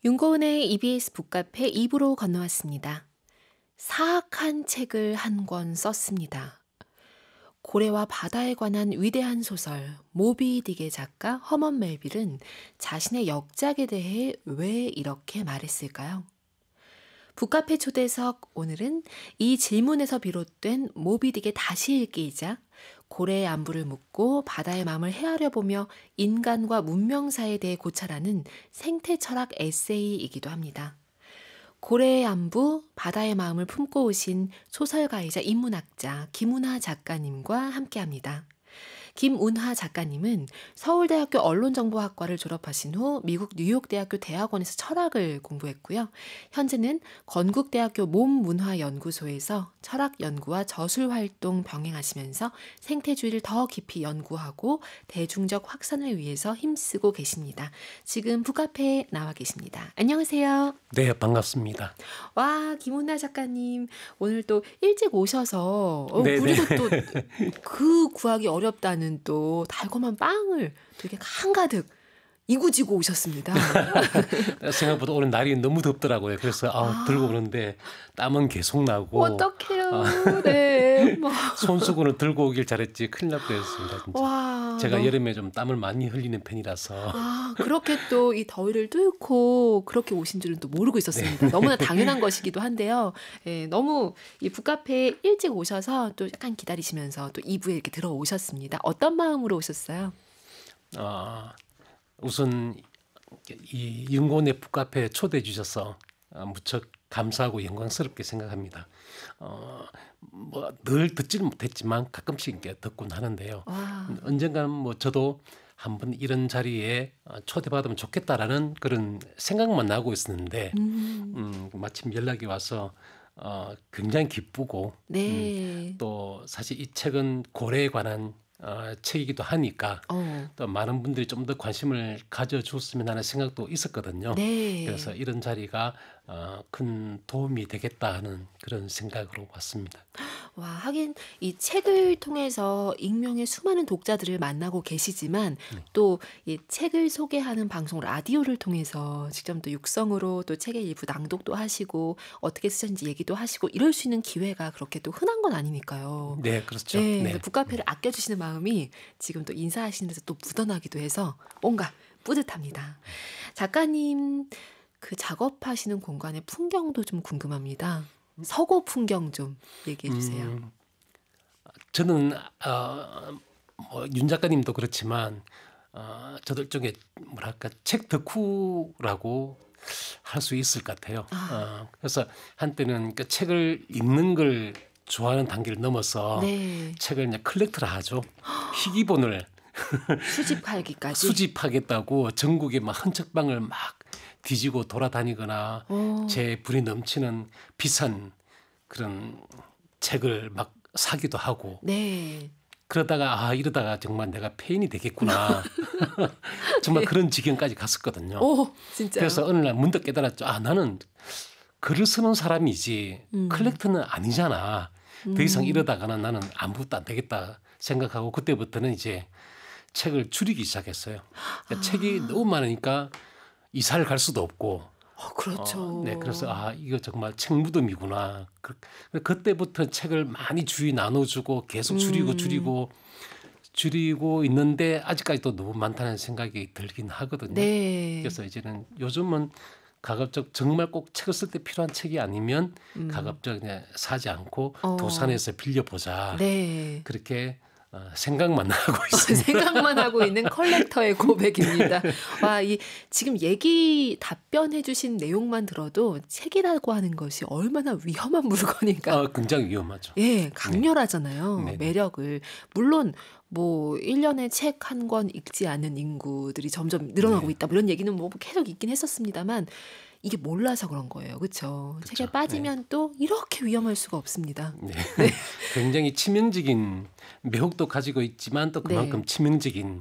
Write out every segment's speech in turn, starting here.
윤고은의 EBS 북카페 2부로 건너왔습니다. 사악한 책을 한 권 썼습니다. 고래와 바다에 관한 위대한 소설 모비 딕의 작가 허먼 멜빌은 자신의 역작에 대해 왜 이렇게 말했을까요? 북카페 초대석 오늘은 이 질문에서 비롯된 모비 딕의 다시 읽기이자 고래의 안부를 묻고 바다의 마음을 헤아려보며 인간과 문명사에 대해 고찰하는 생태철학 에세이이기도 합니다. 고래의 안부, 바다의 마음을 품고 오신 소설가이자 인문학자 김운하 작가님과 함께합니다. 김운하 작가님은 서울대학교 언론정보학과를 졸업하신 후 미국 뉴욕대학교 대학원에서 철학을 공부했고요. 현재는 건국대학교 몸문화연구소에서 철학 연구와 저술 활동 병행하시면서 생태주의를 더 깊이 연구하고 대중적 확산을 위해서 힘쓰고 계십니다. 지금 북카페에 나와 계십니다. 안녕하세요. 네, 반갑습니다. 와, 김운하 작가님 오늘 또 일찍 오셔서 그리고 또 그 구하기 어렵다는 또 달콤한 빵을 되게 한가득 이구지고 오셨습니다. 생각보다 오늘 날이 너무 덥더라고요. 그래서 들고 오는데 땀은 계속 나고. 어떡해요. 네. 손수건을 들고 오길 잘했지 큰일 날 뻔했습니다. 진짜. 와, 제가 여름에 좀 땀을 많이 흘리는 편이라서. 그렇게 또 이 더위를 뚫고 그렇게 오신 줄은 또 모르고 있었습니다. 네. 너무나 당연한 것이기도 한데요. 네, 너무 이 북카페에 일찍 오셔서 또 약간 기다리시면서 또 2부에 이렇게 들어오셨습니다. 어떤 마음으로 오셨어요? 우선 이 윤고은의 북카페에 초대해 주셔서 무척 감사하고 영광스럽게 생각합니다. 뭐 늘 듣지는 못했지만 가끔씩 이렇게 듣곤 하는데요. 언젠가는 저도 한번 이런 자리에 초대받으면 좋겠다라는 그런 생각만 나고 있었는데 마침 연락이 와서 굉장히 기쁘고 네. 또 사실 이 책은 고래에 관한 책이기도 하니까 또 많은 분들이 좀 더 관심을 가져줬으면 하는 생각도 있었거든요. 네. 그래서 이런 자리가 큰 도움이 되겠다 하는 그런 생각으로 왔습니다. 와, 하긴 이 책을 통해서 익명의 수많은 독자들을 만나고 계시지만 또 이 책을 소개하는 방송 라디오를 통해서 직접 또 육성으로 또 책의 일부 낭독도 하시고 어떻게 쓰셨는지 얘기도 하시고 이럴 수 있는 기회가 그렇게 또 흔한 건 아니니까요. 네, 그렇죠. 네, 네. 북카페를 아껴주시는 마음이 지금 또 인사하시는 데서 또 묻어나기도 해서 뭔가 뿌듯합니다. 작가님 그 작업하시는 공간의 풍경도 좀 궁금합니다. 서고 풍경 좀 얘기해 주세요. 저는 윤 작가님도 그렇지만 저도 일종의 뭐랄까 책 덕후라고 할 수 있을 것 같아요. 그래서 한때는 그 책을 읽는 걸 좋아하는 단계를 넘어서 네. 책을 이제 컬렉터라 하죠. 희귀본을 수집하겠다고 전국에 막 헌책방을 막 뒤지고 돌아다니거나 제 불이 넘치는 비싼 그런 책을 막 사기도 하고. 네. 그러다가 이러다가 정말 내가 폐인이 되겠구나. 정말 그런 지경까지 갔었거든요. 오, 진짜요? 그래서 어느 날 문득 깨달았죠. 나는 글을 쓰는 사람이지 컬렉터는 아니잖아. 더 이상 이러다가는 나는 아무것도 안 되겠다 생각하고 그때부터는 이제 책을 줄이기 시작했어요. 그러니까 책이 너무 많으니까 이사를 갈 수도 없고. 그렇죠. 네, 그래서 이거 정말 책 무덤이구나. 그때부터 책을 많이 주위 나눠주고 계속 줄이고 있는데 아직까지도 너무 많다는 생각이 들긴 하거든요. 네. 그래서 이제는 요즘은 가급적 정말 꼭 책을 쓸 때 필요한 책이 아니면 가급적 그냥 사지 않고 도산에서 빌려보자. 네. 그렇게 생각만 하고 있습니다. 생각만 하고 있는 컬렉터의 고백입니다. 와, 지금 얘기 답변해 주신 내용만 들어도 책이라고 하는 것이 얼마나 위험한 물건인가. 굉장히 위험하죠. 예, 강렬하잖아요. 네. 매력을. 물론 뭐 1년에 책 한 권 읽지 않는 인구들이 점점 늘어나고 있다. 이런 얘기는 뭐 계속 있긴 했었습니다만 이게 몰라서 그런 거예요. 그렇죠? 책에 빠지면 또 이렇게 위험할 수가 없습니다. 네. 굉장히 치명적인 매혹도 가지고 있지만 또 그만큼 치명적인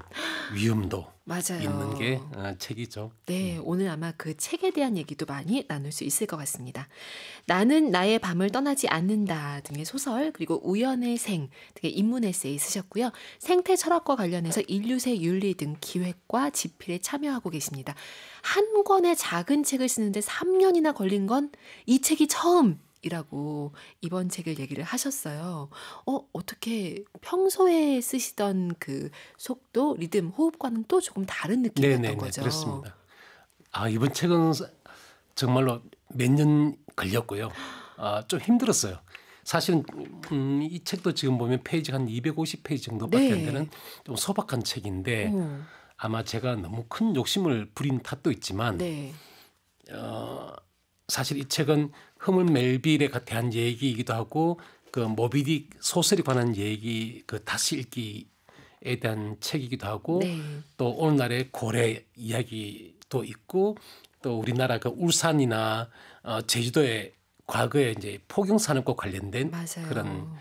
위험도 맞아요. 있는 게 책이죠. 네, 오늘 아마 그 책에 대한 얘기도 많이 나눌 수 있을 것 같습니다. 나는 나의 밤을 떠나지 않는다 등의 소설, 그리고 우연의 생 등의 인문 에세이 쓰셨고요. 생태 철학과 관련해서 인류세 윤리 등 기획과 집필에 참여하고 계십니다. 한 권의 작은 책을 쓰는데 3년이나 걸린 건 이 책이 처음이라고 이번 책을 얘기를 하셨어요. 어떻게 평소에 쓰시던 그 속도, 리듬, 호흡과는 또 조금 다른 느낌이었던 네네네, 거죠. 그렇습니다. 이번 책은 정말로 몇 년 걸렸고요. 좀 힘들었어요. 사실은 이 책도 지금 보면 페이지가 한 250페이지 정도밖에 안 되는 좀 소박한 책인데 아마 제가 너무 큰 욕심을 부린 탓도 있지만 네. 사실 이 책은 허물 멜빌에 대한 얘기이기도 하고 그 모비딕 소설에 관한 얘기 그 다시 읽기에 대한 책이기도 하고 네. 또 오늘날의 고래 이야기도 있고 또 우리나라 그 울산이나 제주도의 과거에 이제 포경 산업과 관련된 맞아요. 그런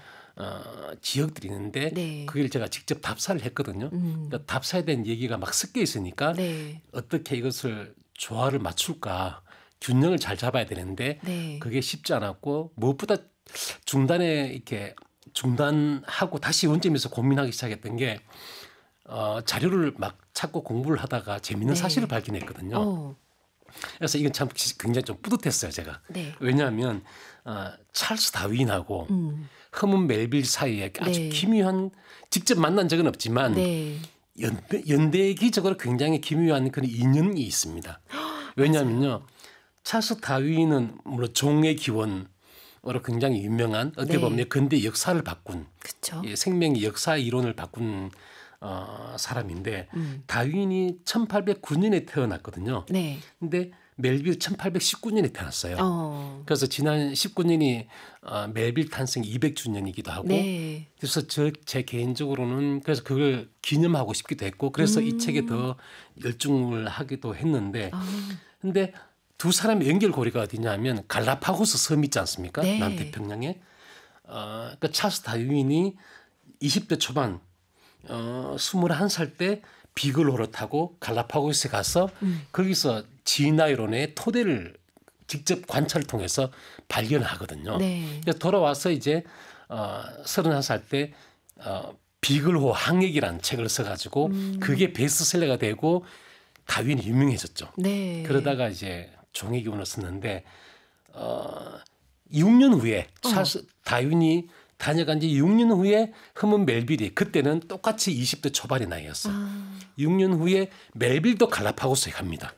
지역들이 있는데 네. 그걸 제가 직접 답사를 했거든요. 그러니까 답사에 대한 얘기가 막 섞여 있으니까 네. 어떻게 이것을 조화를 맞출까 균형을 잘 잡아야 되는데 네. 그게 쉽지 않았고 무엇보다 중단에 이렇게 중단하고 다시 원점에서 고민하기 시작했던 게 자료를 막 찾고 공부를 하다가 재밌는 네. 사실을 발견했거든요. 그래서 이건 참 굉장히 좀 뿌듯했어요, 제가. 네. 왜냐하면 찰스 다윈하고 허문 멜빌 사이에 아주 네. 기묘한 직접 만난 적은 없지만 네. 연대기적으로 굉장히 기묘한 그런 인연이 있습니다. 왜냐하면요, 찰스 다윈은 물론 종의 기원으로 굉장히 유명한 어떻게 네. 보면 근대 역사를 바꾼 그쵸. 생명의 역사 이론을 바꾼 사람인데 다윈이 1809년에 태어났거든요. 네. 근데 멜빌 1819년에 태어났어요. 그래서 지난 19년이 멜빌 탄생 200주년이기도 하고 네. 그래서 제 개인적으로는 그래서 그걸 기념하고 싶기도 했고 그래서 이 책에 더 열중을 하기도 했는데 근데 두 사람의 연결고리가 어디냐면 갈라파고스 섬 있지 않습니까? 네. 남태평양에. 그러니까 찰스 다윈이 20대 초반 21살 때 비글호를 타고 갈라파고스에 가서 거기서 진화이론의 토대를 직접 관찰을 통해서 발견하거든요. 네. 그래서 돌아와서 이제 31살 때 비글호 항해기라는 책을 써가지고 그게 베스트셀러가 되고 다윈이 유명해졌죠. 네. 그러다가 이제 종의 기운을 썼는데 6년 후에 찰스 다윈이 다녀간 지 6년 후에 허문 멜빌이 그때는 똑같이 20대 초반의 나이였어. 6년 후에 멜빌도 갈라파고스에 갑니다.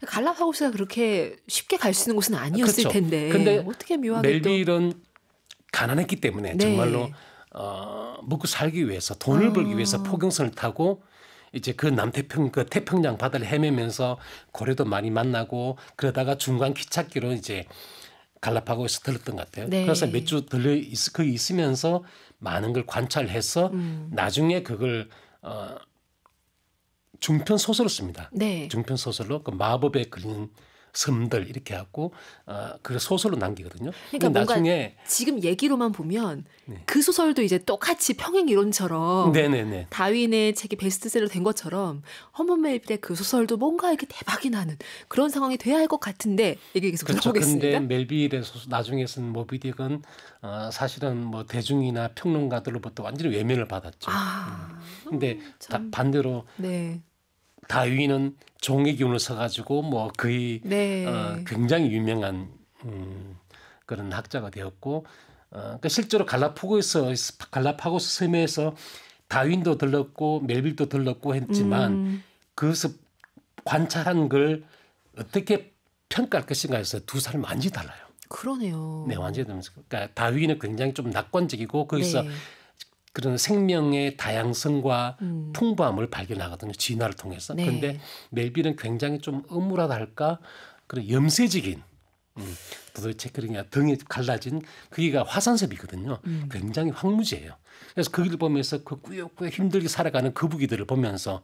갈라파고스가 그렇게 쉽게 갈 수 있는 곳은 아니었을 그렇죠. 텐데 근데 어떻게 묘하게 또 멜빌은 가난했기 때문에 네. 정말로 먹고 살기 위해서 돈을 벌기 위해서 포경선을 타고 이제 그 그 태평양 바다를 헤매면서 고래도 많이 만나고 그러다가 중간 기찻길로 이제 갈라파고스에 들렀던 것 같아요. 네. 그래서 몇 주 거기 있으면서 많은 걸 관찰해서 나중에 그걸 중편 소설을 씁니다. 네. 중편 소설로 그 마법에 걸린 섬들 이렇게 하고 그 소설로 남기거든요. 그러니까 뭔가 나중에 지금 얘기로만 보면 그 소설도 이제 똑같이 평행 이론처럼 네네네. 다윈의 책이 베스트셀러 된 것처럼 허먼 멜빌의 그 소설도 뭔가 이렇게 대박이 나는 그런 상황이 돼야 할 것 같은데 얘기 계속 그렇죠. 들어보겠습니다. 근데 멜빌의 나중에 쓴 모비딕은 사실은 뭐 대중이나 평론가들로부터 완전히 외면을 받았죠. 근데 반대로 네. 다윈은 종의 기운을 써가지고 뭐 거의 네. 굉장히 유명한 그런 학자가 되었고 그러니까 실제로 갈라파고스 섬에서 다윈도 들렀고 멜빌도 들렀고 했지만 그것을 관찰한 걸 어떻게 평가할 것인가 해서 두 사람이 완전히 달라요. 그러네요. 네, 완전히 다르면서 그러니까 다윈은 굉장히 좀 낙관적이고 거기서 네. 그런 생명의 다양성과 풍부함을 발견하거든요. 진화를 통해서. 네. 그런데 멜빌은 굉장히 좀 음울하다 할까 그런 염세적인 도대체 그러냐 등이 갈라진 거기가 화산섬이거든요. 굉장히 황무지예요. 그래서 거기를 보면서 그 꾸역꾸역 힘들게 살아가는 거북이들을 보면서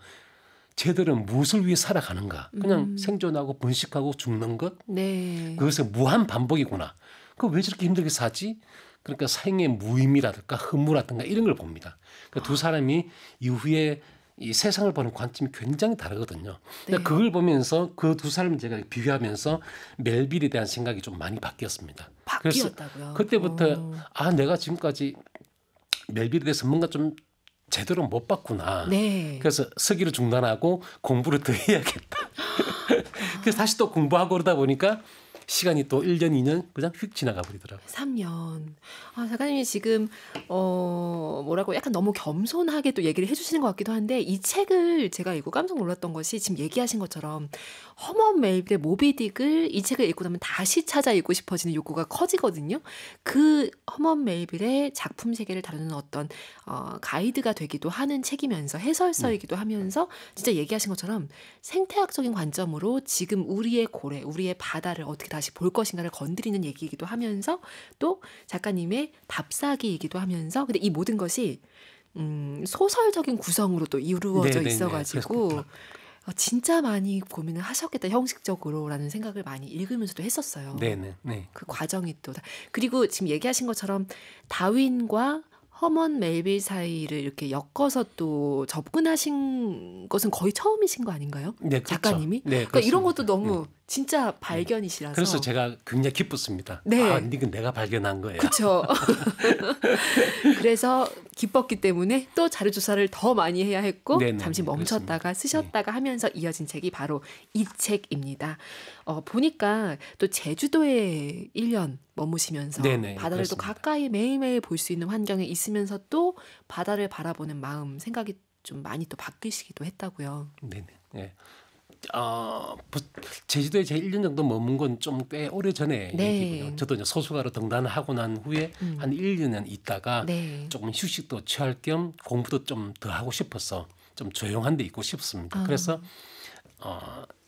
쟤들은 무엇을 위해 살아가는가. 그냥 생존하고 번식하고 죽는 것. 네. 그것의 무한 반복이구나. 그 왜 저렇게 힘들게 사지? 그러니까 생의 무의미라든가 허무라든가 이런 걸 봅니다. 그러니까 두 사람이 이후에 이 세상을 보는 관점이 굉장히 다르거든요. 네. 그걸 보면서 그 두 사람을 제가 비교하면서 멜빌에 대한 생각이 좀 많이 바뀌었습니다. 그래서 바뀌었다고요? 그때부터 내가 지금까지 멜빌에 대해서 뭔가 좀 제대로 못 봤구나. 네. 그래서 서기를 중단하고 공부를 더 해야겠다. 그래서 다시 또 공부하고 그러다 보니까 시간이 또 1년, 2년 그냥 휙 지나가 버리더라고요. 3년. 작가님이 지금 뭐라고 약간 너무 겸손하게 또 얘기를 해주시는 것 같기도 한데 이 책을 제가 읽고 깜짝 놀랐던 것이 지금 얘기하신 것처럼 허먼 멜빌의 모비딕을 이 책을 읽고 나면 다시 찾아 읽고 싶어지는 욕구가 커지거든요. 그 허먼 멜빌의 작품 세계를 다루는 어떤 가이드가 되기도 하는 책이면서 해설서이기도 하면서 진짜 얘기하신 것처럼 생태학적인 관점으로 지금 우리의 고래, 우리의 바다를 어떻게 다시 볼 것인가를 건드리는 얘기이기도 하면서 또 작가님의 답사기이기도 하면서 근데 이 모든 것이 소설적인 구성으로 또 이루어져 네네네. 있어가지고 진짜 많이 고민을 하셨겠다 형식적으로라는 생각을 많이 읽으면서도 했었어요. 네네. 네. 그 과정이 또 그리고 지금 얘기하신 것처럼 다윈과 허먼 멜빌 사이를 이렇게 엮어서 또 접근하신 것은 거의 처음이신 거 아닌가요? 네, 그렇죠. 작가님이? 네, 그러니까 이런 것도 그렇습니다. 너무 진짜 발견이시라서. 그래서 제가 굉장히 기뻤습니다. 네. 이건 내가 발견한 거예요. 그렇죠. 그래서 기뻤기 때문에 또 자료 조사를 더 많이 해야 했고 네네, 잠시 멈췄다가 그렇습니다. 쓰셨다가 하면서 이어진 책이 바로 이 책입니다. 보니까 또 제주도에 1년 머무시면서 네네, 바다를 또 그렇습니다. 가까이 매일매일 볼 수 있는 환경에 있으면서 또 바다를 바라보는 마음, 생각이 좀 많이 또 바뀌시기도 했다고요. 네네. 네. 제주도에 제 1년 정도 머문 건 좀 꽤 오래 전에 네. 얘기고요. 저도 이제 소설가로 등단을 하고 난 후에 한 1년 있다가 네. 조금 휴식도 취할 겸 공부도 좀 더 하고 싶어서 좀 조용한 데 있고 싶습니다. 그래서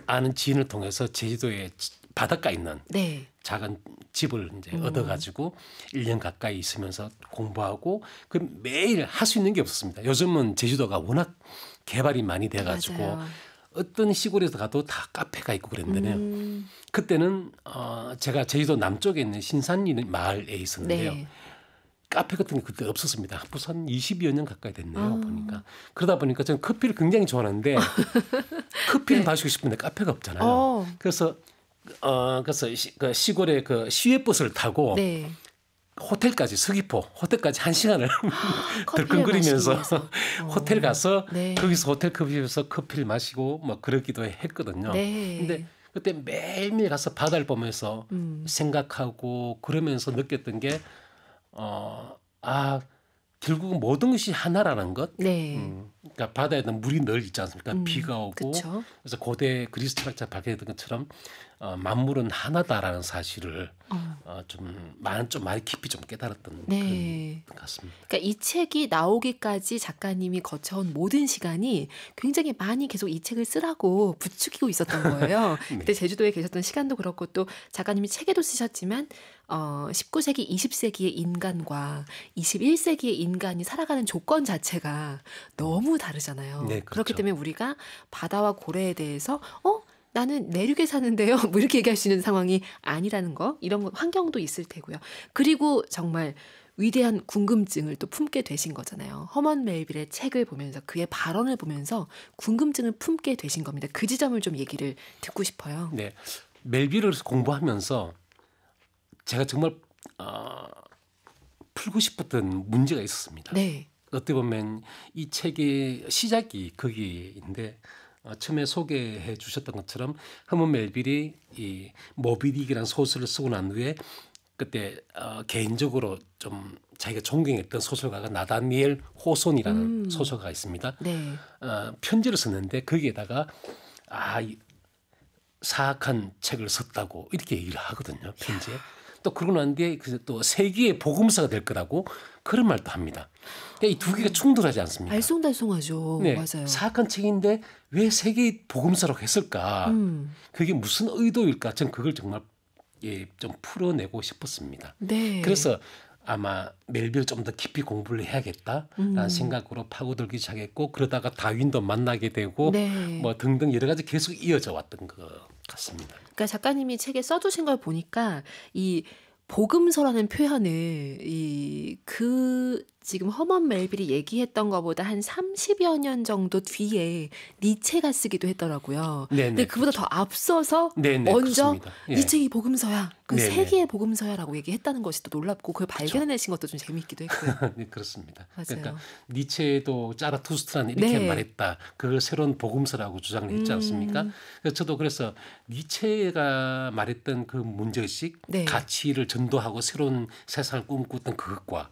아는 지인을 통해서 제주도에 바닷가 있는 네. 작은 집을 이제 얻어가지고 1년 가까이 있으면서 공부하고 그 매일 할 수 있는 게 없었습니다. 요즘은 제주도가 워낙 개발이 많이 돼가지고 맞아요. 어떤 시골에서 가도 다 카페가 있고 그랬는데요. 그때는 제가 제주도 남쪽에 있는 신산리 마을에 있었는데요. 네. 카페 같은 게 그때 없었습니다. 벌써 한 20여 년 가까이 됐네요. 보니까. 그러다 보니까 저는 커피를 굉장히 좋아하는데 커피를 네. 마시고 싶은데 카페가 없잖아요. 어. 그래서 그 시골에 그 시외버스를 타고 네. 호텔까지 서귀포 호텔까지 1시간을 커피를 들컹거리면서 마시기 위해서. 호텔 가서 네. 거기서 호텔 커피숍에서 커피를 마시고 뭐 그러기도 했거든요. 네. 근데 그때 매일매일 가서 바다를 보면서 생각하고 그러면서 느꼈던 게 결국은 모든 것이 하나라는 것. 네. 그러니까 바다에는 물이 늘 있지 않습니까? 비가 오고. 그쵸. 그래서 고대 그리스 철학자 밝혀냈던 것처럼 만물은 하나다라는 사실을 좀 많이 깊이 좀 깨달았던 네. 그런 것 같습니다. 그러니까 이 책이 나오기까지 작가님이 거쳐온 모든 시간이 굉장히 많이 계속 이 책을 쓰라고 부추기고 있었던 거예요. 그때 제주도에 계셨던 시간도 그렇고 또 작가님이 책에도 쓰셨지만 19세기, 20세기의 인간과 21세기의 인간이 살아가는 조건 자체가 너무 다르잖아요. 네, 그렇죠. 그렇기 때문에 우리가 바다와 고래에 대해서 나는 내륙에 사는데요. 뭐 이렇게 얘기할 수 있는 상황이 아니라는 거. 이런 환경도 있을 테고요. 그리고 정말 위대한 궁금증을 또 품게 되신 거잖아요. 허먼 멜빌의 책을 보면서 그의 발언을 보면서 궁금증을 품게 되신 겁니다. 그 지점을 좀 얘기를 듣고 싶어요. 네, 멜빌을 공부하면서 제가 정말 풀고 싶었던 문제가 있었습니다. 네. 어떻게 보면 이 책의 시작이 거기인데 처음에 소개해 주셨던 것처럼 허먼 멜빌이 이 모비딕이라는 소설을 쓰고 난 후에 그때 개인적으로 좀 자기가 존경했던 소설가가 나다니엘 호손이라는 소설가가 있습니다. 네. 편지를 썼는데 거기에다가 이 사악한 책을 썼다고 이렇게 얘기를 하거든요. 편지에. 또 그러고 난 뒤에 또 세계의 복음서가 될 거라고 그런 말도 합니다. 이 두 개가 충돌하지 않습니까? 알쏭달쏭하죠. 네, 맞아요. 사악한 책인데 왜 세계의 복음서라고 했을까? 그게 무슨 의도일까? 전 그걸 정말 좀 풀어내고 싶었습니다. 네. 그래서 아마 멜빌을 좀 더 깊이 공부를 해야겠다라는 생각으로 파고들기 시작했고 그러다가 다윈도 만나게 되고 네. 뭐 등등 여러 가지 계속 이어져 왔던 것 같습니다. 그러니까 작가님이 책에 써두신 걸 보니까 이 복음서라는 표현을 지금 허먼 멜빌이 얘기했던 것보다 한 30여 년 정도 뒤에 니체가 쓰기도 했더라고요. 네네, 근데 그보다 그렇죠. 더 앞서서 네네, 먼저 그렇습니다. 예. 니체의 복음서야. 그 네네. 세계의 복음서야라고 얘기했다는 것이 또 놀랍고 그걸 발견해내신 것도 좀 재미있기도 했고요. 네, 그렇습니다. 맞아요. 그러니까 니체도 자라투스트라는 이렇게 네. 말했다. 그걸 새로운 복음서라고 주장을 했지 않습니까? 그래서 저도 그래서 니체가 말했던 그 문제의식, 네. 가치를 전도하고 새로운 세상을 꿈꾸었던 그것과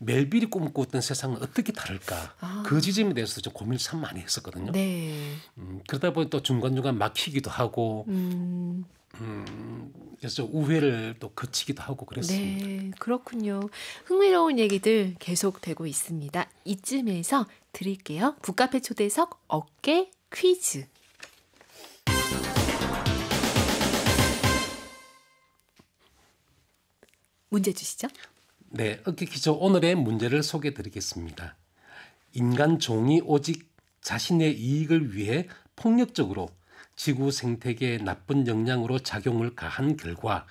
멜빌이 꿈꾸었던 세상은 어떻게 다를까? 그 지점에 대해서 좀 고민을 참 많이 했었거든요. 네. 그러다 보니 또 중간중간 막히기도 하고 그래서 좀 우회를 또 거치기도 하고 그랬습니다. 네, 그렇군요. 흥미로운 얘기들 계속되고 있습니다. 이쯤에서 드릴게요. 북카페 초대석 어깨 퀴즈. 문제 주시죠. 네, 어깨 퀴즈 오늘의 문제를 소개해 드리겠습니다. 인간 종이 오직 자신의 이익을 위해 폭력적으로 지구 생태계에 나쁜 영향으로 작용을 가한 결과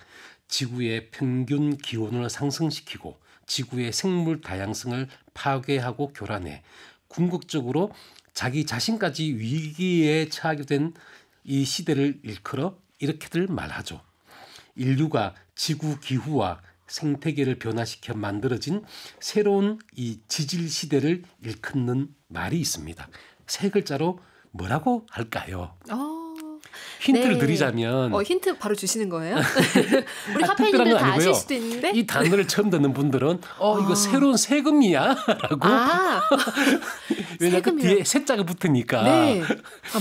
지구의 평균 기온을 상승시키고 지구의 생물 다양성을 파괴하고 교란해 궁극적으로 자기 자신까지 위기에 처하게 된 이 시대를 일컬어 이렇게들 말하죠. 인류가 지구 기후와 생태계를 변화시켜 만들어진 새로운 이 지질 시대를 일컫는 말이 있습니다. 세 글자로 뭐라고 할까요? 힌트를 네. 드리자면 힌트 바로 주시는 거예요? 우리 특별한 카페인들 건 다 아니고요. 아실 수도 있는데. 이 단어를 처음 듣는 분들은 이거 새로운 세금이야? 라고 왜냐하면 그 뒤에 세자가 붙으니까 네.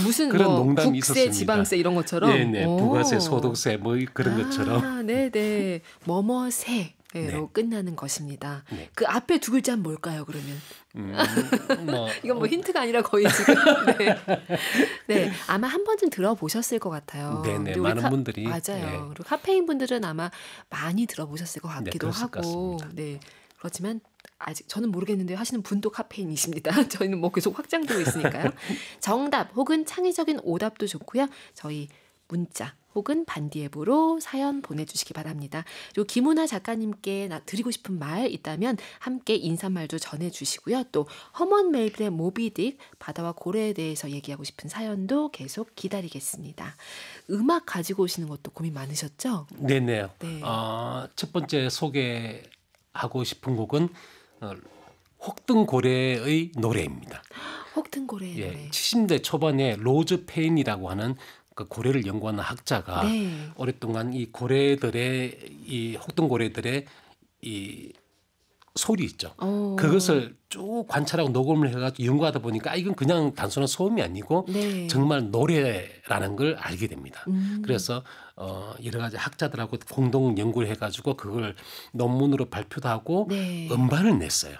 무슨 그런 뭐 농담이 국세, 있었습니다. 지방세 이런 것처럼. 네네. 부가세, 소득세 뭐 그런 것처럼. 네네. 뭐뭐세. 로 네. 끝나는 것입니다. 네. 그 앞에 두 글자는 뭘까요, 그러면? 이건 뭐 힌트가 아니라 거의 지금. 네. 네, 아마 한 번쯤 들어보셨을 것 같아요. 네네, 많은 분들이. 맞아요. 네. 그리고 카페인 분들은 아마 많이 들어보셨을 것 같기도 그랬을 것 하고. 같습니다. 네, 그렇지만 아직 저는 모르겠는데 하시는 분도 카페인이십니다. 저희는 뭐 계속 확장되고 있으니까요. 정답 혹은 창의적인 오답도 좋고요. 저희 문자 혹은 반디앱으로 사연 보내주시기 바랍니다. 그리고 김은하 작가님께 드리고 싶은 말 있다면 함께 인사말도 전해주시고요. 또 허먼 멜빌의 모비딕 바다와 고래에 대해서 얘기하고 싶은 사연도 계속 기다리겠습니다. 음악 가지고 오시는 것도 고민 많으셨죠? 네네. 네. 첫 번째 소개하고 싶은 곡은 혹등고래의 노래입니다. 혹등고래의 노래. 70대 초반에 로즈 페인이라고 하는 그 고래를 연구하는 학자가 네. 오랫동안 이 고래들의 이 혹등고래들의 이 소리 있죠. 그것을 쭉 관찰하고 녹음을 해가지고 연구하다 보니까 이건 그냥 단순한 소음이 아니고 네. 정말 노래라는 걸 알게 됩니다. 그래서 여러 가지 학자들하고 공동 연구를 해가지고 그걸 논문으로 발표도 하고 네. 음반을 냈어요.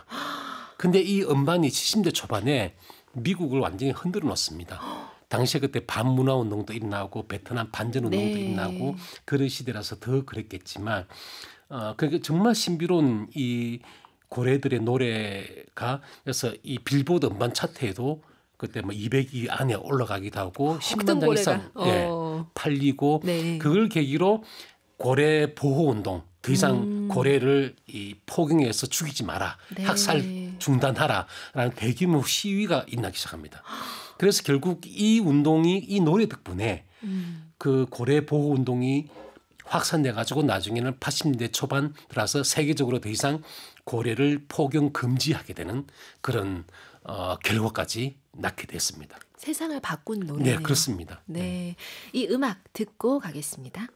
근데 이 음반이 70대 초반에 미국을 완전히 흔들어 놓습니다. 당시에 그때 반문화운동도 일어나고 베트남 반전운동도 네. 일어나고 그런 시대라서 더 그랬겠지만 그게 정말 신비로운 이 고래들의 노래가 그래서 이 빌보드 음반 차트에도 그때 뭐 200위 안에 올라가기도 하고 10만 장 이상 팔리고 네. 그걸 계기로 고래 보호 운동 더 이상 고래를 이 포경해서 죽이지 마라. 네. 학살 중단하라라는 대규모 시위가 일어나기 시작합니다. 그래서 결국 이 운동이 이 노래 덕분에 그 고래 보호 운동이 확산돼 가지고 나중에는 80년대 초반 들어서 세계적으로 더 이상 고래를 포경 금지하게 되는 그런 결과까지 낳게 됐습니다. 세상을 바꾼 노래네요. 네, 그렇습니다. 네, 이 음악 듣고 가겠습니다.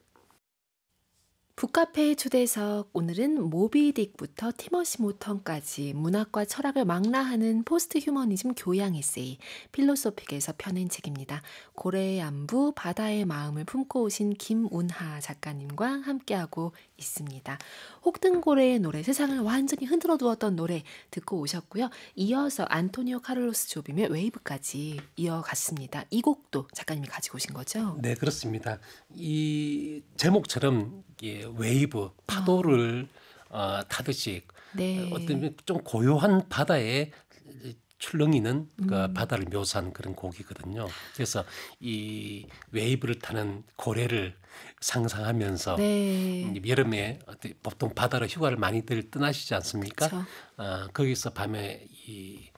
북카페의 초대석, 오늘은 모비딕부터 티머시 모턴까지 문학과 철학을 망라하는 포스트 휴머니즘 교양 에세이 필로소픽에서 펴낸 책입니다. 고래의 안부, 바다의 마음을 품고 오신 김운하 작가님과 함께하고 있습니다. 혹등고래의 노래, 세상을 완전히 흔들어 두었던 노래 듣고 오셨고요. 이어서 안토니오 카를로스 조빔의 웨이브까지 이어갔습니다. 이 곡도 작가님이 가지고 오신 거죠? 네, 그렇습니다. 이 제목처럼 웨이브, 파도를 타듯이 네. 어떤 좀 고요한 바다에 출렁이는 그 바다를 묘사한 그런 곡이거든요. 그래서 이 웨이브를 타는 고래를 상상하면서 네. 여름에 보통 바다로 휴가를 많이들 떠나시지 않습니까? 그쵸. 거기서 밤에 이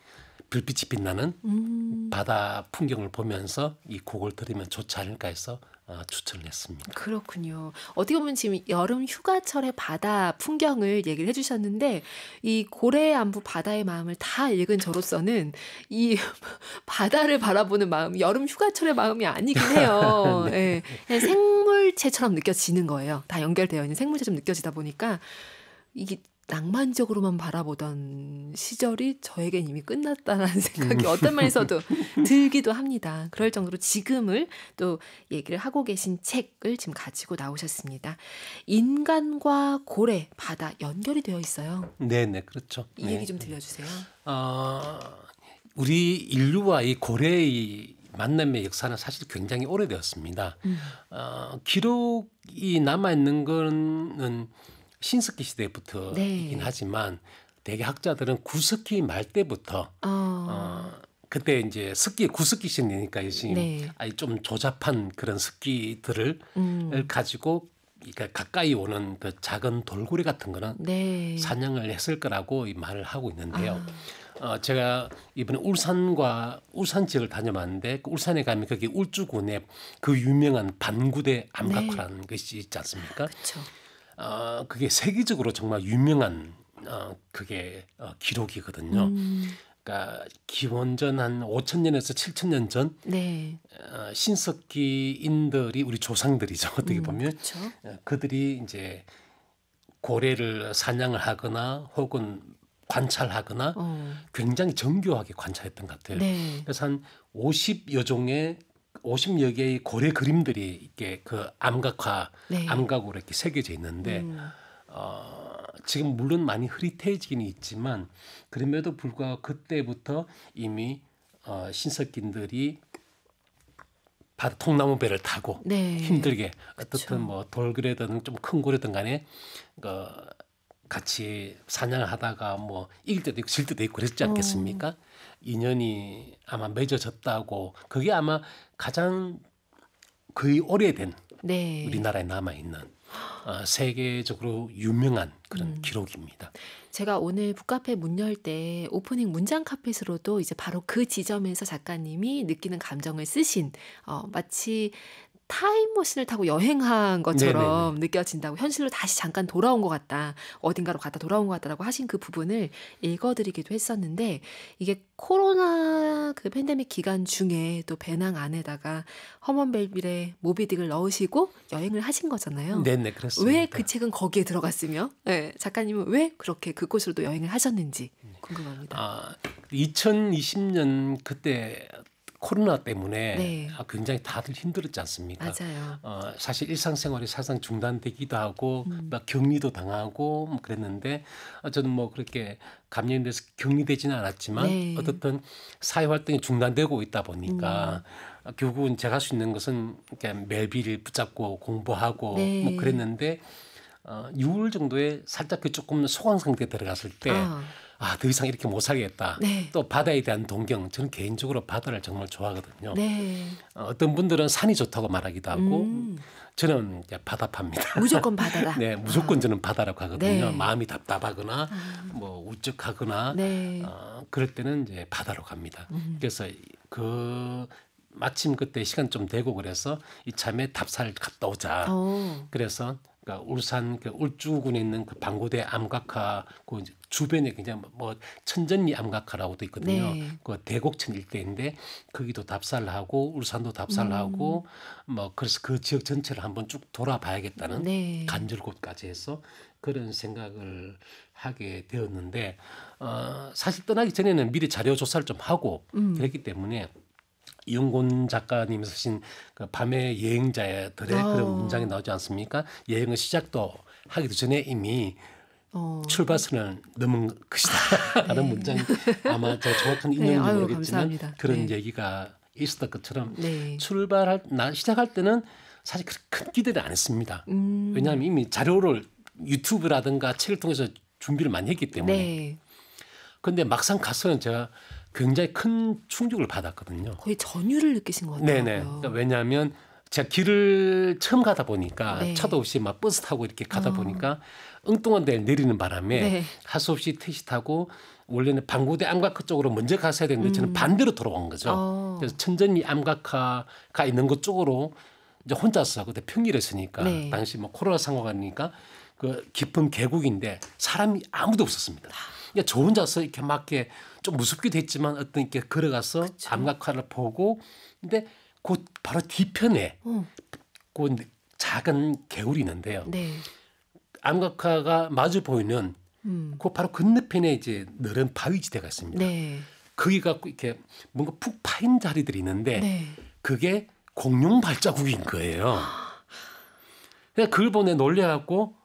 불빛이 빛나는 바다 풍경을 보면서 이 곡을 들으면 좋지 않을까 해서 추천을 했습니다. 그렇군요. 어떻게 보면 지금 여름 휴가철의 바다 풍경을 얘기를 해주셨는데 이 고래안부 바다의 마음을 다 읽은 저로서는 이 바다를 바라보는 마음, 여름 휴가철의 마음이 아니긴 해요. 네. 예, 그냥 생물체처럼 느껴지는 거예요. 다 연결되어 있는 생물체처럼 느껴지다 보니까 이게 낭만적으로만 바라보던 시절이 저에겐 이미 끝났다라는 생각이 어떤 면에서도 들기도 합니다. 그럴 정도로 지금을 또 얘기를 하고 계신 책을 지금 가지고 나오셨습니다. 인간과 고래, 바다 연결이 되어 있어요. 네, 그렇죠. 이 얘기 좀 들려주세요. 우리 인류와 이 고래의 만남의 역사는 사실 굉장히 오래되었습니다. 기록이 남아있는 거는 신석기 시대부터이긴 네. 하지만 대개 학자들은 구석기 말 때부터 그때 이제 석기 구석기 시대니까 지금 네. 좀 조잡한 그런 석기들을 가지고 그러니까 가까이 오는 그 작은 돌고래 같은 거는 네. 사냥을 했을 거라고 이 말을 하고 있는데요. 제가 이번에 울산 지역을 다녀봤는데 그 울산에 가면 거기 울주군에 그 유명한 반구대 암각화라는 것이 있지 않습니까? 그렇죠. 그게 세계적으로 정말 유명한 그게 기록이거든요. 그러니까 기원전 한 5,000년에서 7,000년 전 네. 신석기인들이 우리 조상들이죠. 어떻게 보면 그렇죠. 그들이 이제 고래를 사냥을 하거나 혹은 관찰하거나 굉장히 정교하게 관찰했던 것 같아요. 네. 그래서 한 50여 개의 고래 그림들이 이렇게 그 암각화, 네. 암각으로 이렇게 새겨져 있는데 지금 물론 많이 흐릿해지긴 있지만 그럼에도 불구하고 그때부터 이미 신석기인들이 바다 통나무 배를 타고 네. 힘들게 그쵸. 어떻든 뭐 돌고래든 좀 큰 고래든 간에 같이 사냥을 하다가 뭐 이길 때도 있고 질 때도 있고 그랬지 않겠습니까? 인연이 아마 맺어졌다고 그게 아마 가장 거의 오래된 네. 우리나라에 남아있는 세계적으로 유명한 그런 기록입니다. 제가 오늘 북카페 문 열 때 오프닝 문장 카펫으로도 이제 바로 그 지점에서 작가님이 느끼는 감정을 쓰신 마치 타임머신을 타고 여행한 것처럼 느껴진다고 현실로 다시 잠깐 돌아온 것 같다. 어딘가로 갔다 돌아온 것 같다라고 하신 그 부분을 읽어드리기도 했었는데 이게 코로나 그 팬데믹 기간 중에 또 배낭 안에다가 허먼벨빌의 모비딕을 넣으시고 여행을 하신 거잖아요. 네네 그렇습니다. 왜 그 책은 거기에 들어갔으며 작가님은 왜 그렇게 그곳으로 또 여행을 하셨는지 궁금합니다. 2020년 그때 코로나 때문에 네. 굉장히 다들 힘들었지 않습니까? 맞아요. 사실 일상생활이 사실상 중단되기도 하고 막 격리도 당하고 뭐 그랬는데 저는 뭐 그렇게 감염이 돼서 격리되지는 않았지만 네. 어떻든 사회활동이 중단되고 있다 보니까 결국은 제가 할 수 있는 것은 그냥 멜비를 붙잡고 공부하고 네. 뭐 그랬는데 6월 정도에 살짝 그 조금 소강 상태에 들어갔을 때 더 이상 이렇게 못 살겠다. 네. 또 바다에 대한 동경. 저는 개인적으로 바다를 정말 좋아하거든요. 네. 어떤 분들은 산이 좋다고 말하기도 하고 저는 이제 바다파입니다. 무조건 바다다. 네, 무조건 저는 바다라고 하거든요. 네. 마음이 답답하거나 뭐 우적하거나 네. 그럴 때는 이제 바다로 갑니다. 그래서 마침 그때 시간 좀 되고 그래서 이참에 답사를 갔다 오자. 그래서 그러니까 울산 그 울주군에 있는 그 방구대 암각화 그 주변에 그냥 뭐 천전리 암각화라고도 있거든요. 네. 그 대곡천 일대인데 거기도 답사를 하고 울산도 답사를 하고 뭐 그래서 그 지역 전체를 한번 쭉 돌아봐야겠다는 네. 간절곶까지 해서 그런 생각을 하게 되었는데 사실 떠나기 전에는 미리 자료 조사를 좀 하고 그랬기 때문에 이용곤 작가님이 쓰신 그 밤의 여행자들의 그런 문장이 나오지 않습니까? 여행의 시작도 하기도 전에 이미 출발선을 넘은 것이다 라는 문장이 아마 제가 정확한 인용인지 모르겠지만 감사합니다. 그런 얘기가 있었던 것처럼 네. 시작할 때는 사실 큰 기대를 안 했습니다. 왜냐하면 이미 자료를 유튜브라든가 책을 통해서 준비를 많이 했기 때문에. 네. 근데 막상 가서는 제가 굉장히 큰 충격을 받았거든요. 거의 전율을 느끼신 것 네네. 같아요. 그러니까 왜냐하면 제가 길을 처음 가다 보니까 네. 차도 없이 막 버스 타고 이렇게 가다 보니까 엉뚱한 데를 내리는 바람에 네. 할 수 없이 택시 타고 원래는 방구대 암각화 쪽으로 먼저 갔어야 되는데 저는 반대로 돌아온 거죠. 그래서 천전리 암각화가 있는 곳 쪽으로 이제 혼자서 그때 평일이었으니까 네. 당시 뭐 코로나 상황이니까 그 깊은 계곡인데 사람이 아무도 없었습니다. 그러니까 저 혼자서 이렇게 막 이렇게 좀 무섭기도 했지만 어떤 이렇게 걸어가서 그쵸. 암각화를 보고 근데 그 바로 뒤편에 그 작은 개울이 있는데요. 네. 암각화가 마주 보이는 그 바로 건너편에 이제 넓은 바위지대가 있습니다. 네. 거기 갖고 이렇게 뭔가 푹 파인 자리들이 있는데 네. 그게 공룡 발자국인 거예요. 그냥 그걸 보내 놀래갖고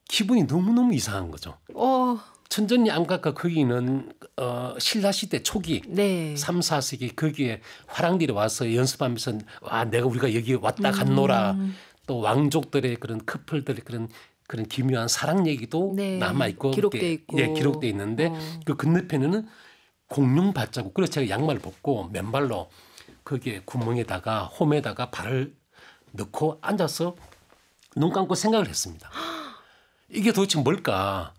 기분이 너무너무 이상한 거죠. 천전리 암각화 거기는 신라시대 초기 네. 3, 4세기 거기에 화랑들이 와서 연습하면서 와 내가 우리가 여기 왔다 갔노라 또 왕족들의 그런 커플들의 그런 기묘한 사랑 얘기도 네. 남아 있고 기록돼 있고. 예, 기록돼 있는데 그 건너편에는 공룡 발자국. 그래서 제가 양말을 벗고 맨발로 거기에 구멍에다가 홈에다가 발을 넣고 앉아서 눈 감고 생각을 했습니다. 이게 도대체 뭘까?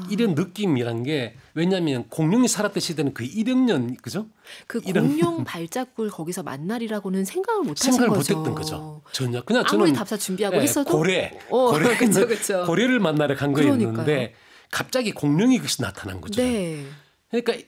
이런 느낌이란 게 왜냐하면 공룡이 살았던 시대는 거의 200년 그죠? 그 공룡 발자국을 거기서 만나리라고는 생각을 못 하신 생각을 거죠. 못했던 거죠. 전혀 그냥 아무리 저는 답사 준비하고 예, 했어도 그쵸. 고래를 만나러 간 그러니까요. 거였는데 갑자기 공룡이 그것이 나타난 거죠. 네. 그러니까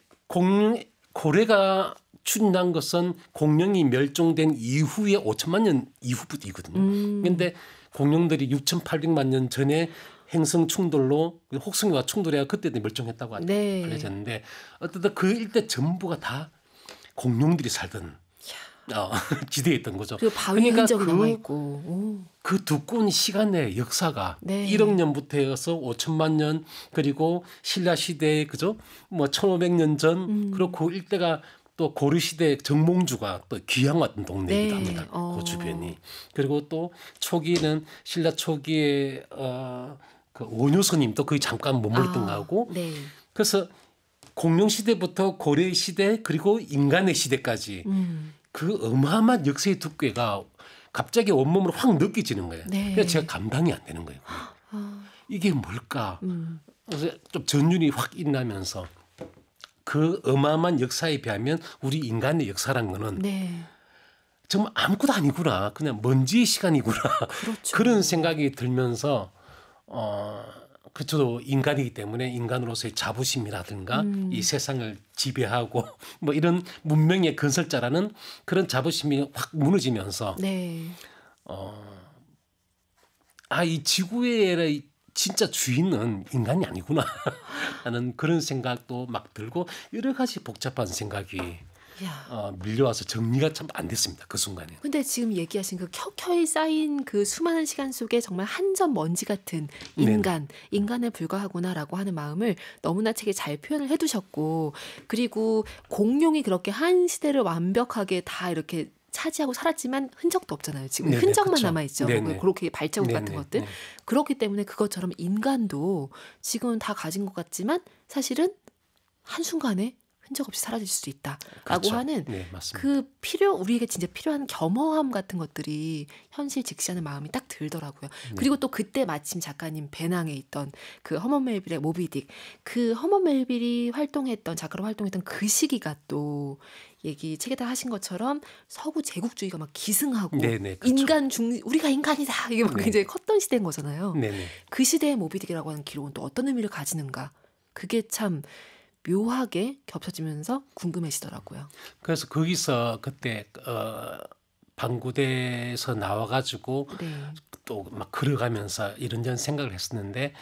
고래가 출현한 것은 공룡이 멸종된 이후에 5천만 년 이후부터이거든요. 그런데 공룡들이 6,800만 년 전에 행성 충돌로 혹성이와 충돌해야 그때도 멸종했다고 네. 알려졌는데 어쨌든 그 일대 전부가 다 공룡들이 살던 지대였던 거죠. 그리고 바위 흔적이 남아있고. 그 두꺼운 시간의 역사가 네. 1억 년부터 해서 5천만 년 그리고 신라 시대 그죠? 뭐 1,500년 전 그리고 그 일대가 또 고려 시대 정몽주가 또 귀향 왔던 동네이기도 네. 합니다. 그 주변이. 그리고 또 초기에는 신라 초기에 그 원효스님도 거기 잠깐 머물렀던 거하고 네. 그래서 공룡 시대부터 고려 시대 그리고 인간의 시대까지 그 어마어마한 역사의 두께가 갑자기 온몸으로 확 느껴지는 거예요. 네. 그래서 제가 감당이 안 되는 거예요. 이게 뭘까? 그래서 좀 전율이 확 일나면서 그 어마어마한 역사에 비하면 우리 인간의 역사란 거는 네. 정말 아무것도 아니구나. 그냥 먼지의 시간이구나. 그렇죠. 그런 생각이 들면서 저도 인간이기 때문에 인간으로서의 자부심이라든가 이 세상을 지배하고 뭐 이런 문명의 건설자라는 그런 자부심이 확 무너지면서 네. 이 지구의 진짜 주인은 인간이 아니구나 하는 그런 생각도 막 들고 여러 가지 복잡한 생각이 밀려와서 정리가 참 안 됐습니다. 그 순간에. 근데 지금 얘기하신 그 켜켜이 쌓인 그 수많은 시간 속에 정말 한 점 먼지 같은 인간에 불과하구나라고 하는 마음을 너무나 책에 잘 표현을 해두셨고 그리고 공룡이 그렇게 한 시대를 완벽하게 다 이렇게 차지하고 살았지만 흔적도 없잖아요. 지금 네네, 흔적만 그쵸. 남아있죠. 네네. 그렇게 발자국 같은 네네, 것들. 네. 그렇기 때문에 그것처럼 인간도 지금은 다 가진 것 같지만 사실은 한순간에 흔적 없이 사라질 수도 있다라고 그렇죠. 하는 네, 맞습니다. 그 우리에게 진짜 필요한 겸허함 같은 것들이 현실 직시하는 마음이 딱 들더라고요. 그리고 또 그때 마침 작가님 배낭에 있던 그 허먼 멜빌의 모비딕 그 허먼 멜빌이 작가로 활동했던 그 시기가 또 책에다 하신 것처럼 서구 제국주의가 막 기승하고 네네, 그렇죠. 우리가 인간이다 이게 막 굉장히 컸던 시대인 거잖아요. 네네. 그 시대의 모비딕이라고 하는 기록은 또 어떤 의미를 가지는가 그게 참 묘하게 겹쳐지면서 궁금해지더라고요. 그래서 거기서 그때 방구대에서 나와가지고 또 막 걸어가면서 이런저런 생각을 했었는데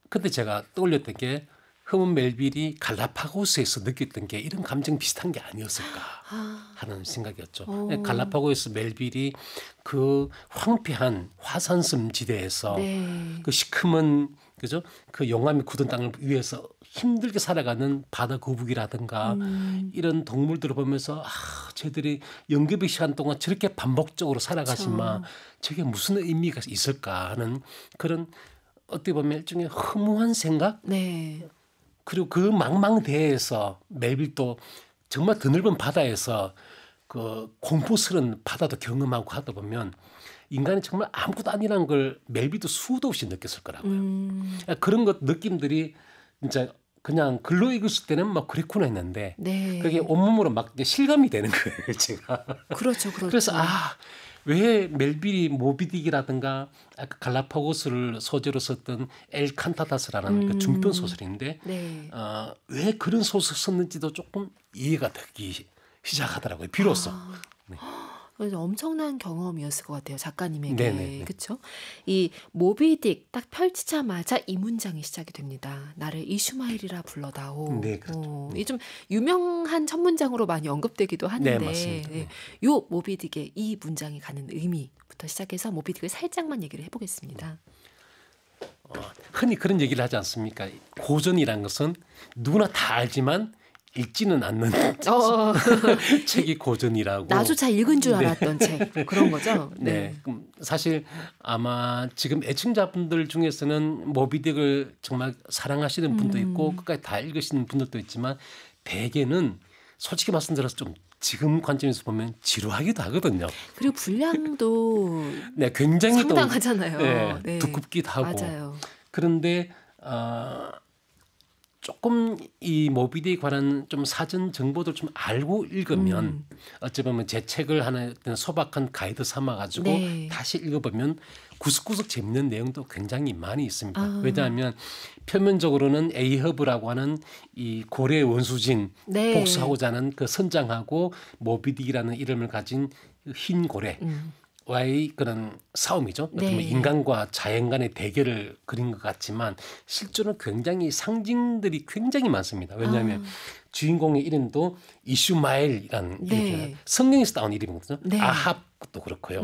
그때 제가 떠올렸던 게 허먼 멜빌이 갈라파고스에서 느꼈던 게 이런 감정 비슷한 게 아니었을까 하는 생각이었죠. 갈라파고스 멜빌이 그 황폐한 화산섬 지대에서 그 시커먼 그죠? 그 용암이 굳은 땅을 위해서 힘들게 살아가는 바다 거북이라든가 이런 동물들을 보면서 쟤들이 영급의 시간 동안 저렇게 반복적으로 살아가지만 저게 무슨 의미가 있을까 하는 그런 어떻게 보면 일종의 허무한 생각? 네. 그리고 그 망망대해에서 멜빌도 정말 드넓은 바다에서 그 공포스러운 바다도 경험하고 하다 보면 인간이 정말 아무것도 아니라는 걸 멜빌도 수도 없이 느꼈을 거라고요. 그런 것 느낌들이 진짜 그냥 글로 읽었을 때는 막 그랬구나 했는데 네. 그게 온몸으로 막 실감이 되는 거예요, 제가. 그렇죠, 그렇죠. 그래서 왜 멜빌이 모비딕이라든가 아까 갈라파고스를 소재로 썼던 엘 칸타다스라는 그 중편 소설인데 네. 왜 그런 소설 썼는지도 조금 이해가 되기 시작하더라고요. 비로소. 네. 그래서 엄청난 경험이었을 것 같아요. 작가님에게. 네네. 그렇죠? 이 모비딕 딱 펼치자마자 이 문장이 시작이 됩니다. 나를 이슈마일이라 불러다오. 네, 그렇죠. 이 좀 유명한 첫 문장으로 많이 언급되기도 하는데 네, 맞습니다. 네. 요 모비딕의 이 문장이 가는 의미부터 시작해서 모비딕을 살짝만 얘기를 해보겠습니다. 흔히 그런 얘기를 하지 않습니까? 고전이란 것은 누구나 다 알지만 읽지는 않는 책이 고전이라고. 나조차 읽은 줄 알았던 책 그런 거죠. 네. 사실 아마 지금 애청자분들 중에서는 모비딕을 정말 사랑하시는 분도 있고 끝까지 다 읽으시는 분들도 있지만 대개는 솔직히 말씀드려서 좀 지금 관점에서 보면 지루하기도 하거든요. 그리고 분량도 네, 굉장히 상당하잖아요. 네, 네. 두껍기도 하고. 맞아요. 그런데 조금 이 모비딕에 관한 좀 사전 정보들 좀 알고 읽으면 어찌 보면 제 책을 하나 소박한 가이드 삼아 가지고 네. 다시 읽어보면 구석구석 재밌는 내용도 굉장히 많이 있습니다. 왜냐하면 표면적으로는 에이허브라고 하는 이 고래 원수진 네. 복수하고자 하는 그 선장하고 모비딕이라는 이름을 가진 흰 고래 와의 그런 싸움이죠. 어떻게 보면 인간과 자연 간의 대결을 그린 것 같지만 실제로는 굉장히 상징들이 굉장히 많습니다. 왜냐하면 주인공의 이름도 이슈마엘이라는 이름이에요. 성경에서 따온 이름이거든요. 네. 아합도 그렇고요.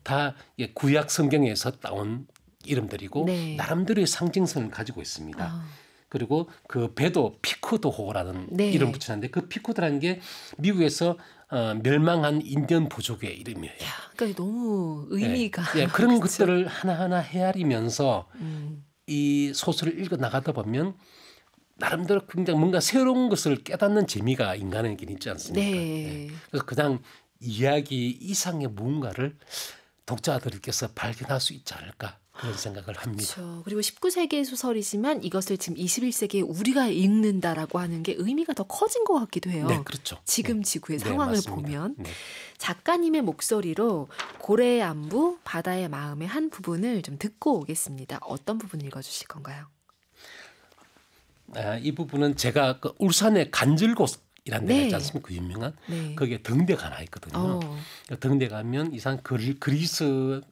다 구약 성경에서 따온 이름들이고 네. 나름대로의 상징성을 가지고 있습니다. 그리고 그 배도 피코드호라는 네. 이름 붙이는데 그 피코드라는 게 미국에서 멸망한 인디언 부족의 이름이에요. 그러니까 너무 의미가 그런 것들을 하나하나 헤아리면서 이 소설을 읽어 나가다 보면 나름대로 굉장히 뭔가 새로운 것을 깨닫는 재미가 인간에게 있지 않습니까? 네. 그래서 그냥 이야기 이상의 무언가를 독자들께서 발견할 수 있지 않을까 그런 생각을 합니다. 그렇죠. 그리고 19세기의 소설이지만 이것을 지금 21세기에 우리가 읽는다라고 하는 게 의미가 더 커진 것 같기도 해요. 네, 그렇죠. 지금 네. 지구의 네, 상황을 맞습니다. 보면 네. 작가님의 목소리로 고래의 안부, 바다의 마음의 한 부분을 좀 듣고 오겠습니다. 어떤 부분 읽어주실 건가요? 이 부분은 제가 그 울산의 간절곶이라는 데가 네. 있지 않습니까? 그 유명한 네. 거기에 등대가 하나 있거든요. 등대 가면 이상 그리스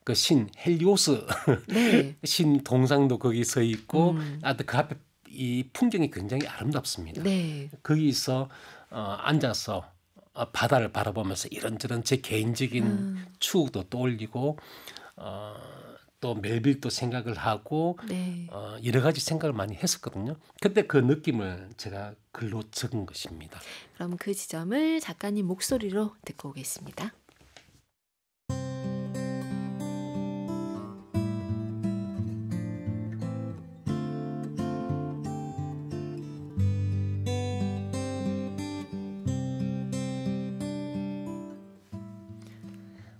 그 신 헬리오스 네. 신 동상도 거기 서 있고 그 앞에 이 풍경이 굉장히 아름답습니다. 네. 거기서 앉아서 바다를 바라보면서 이런저런 제 개인적인 추억도 떠올리고 또 멜빌도 생각을 하고 네. 여러 가지 생각을 많이 했었거든요. 그때 그 느낌을 제가 글로 적은 것입니다. 그럼 그 지점을 작가님 목소리로 듣고 오겠습니다.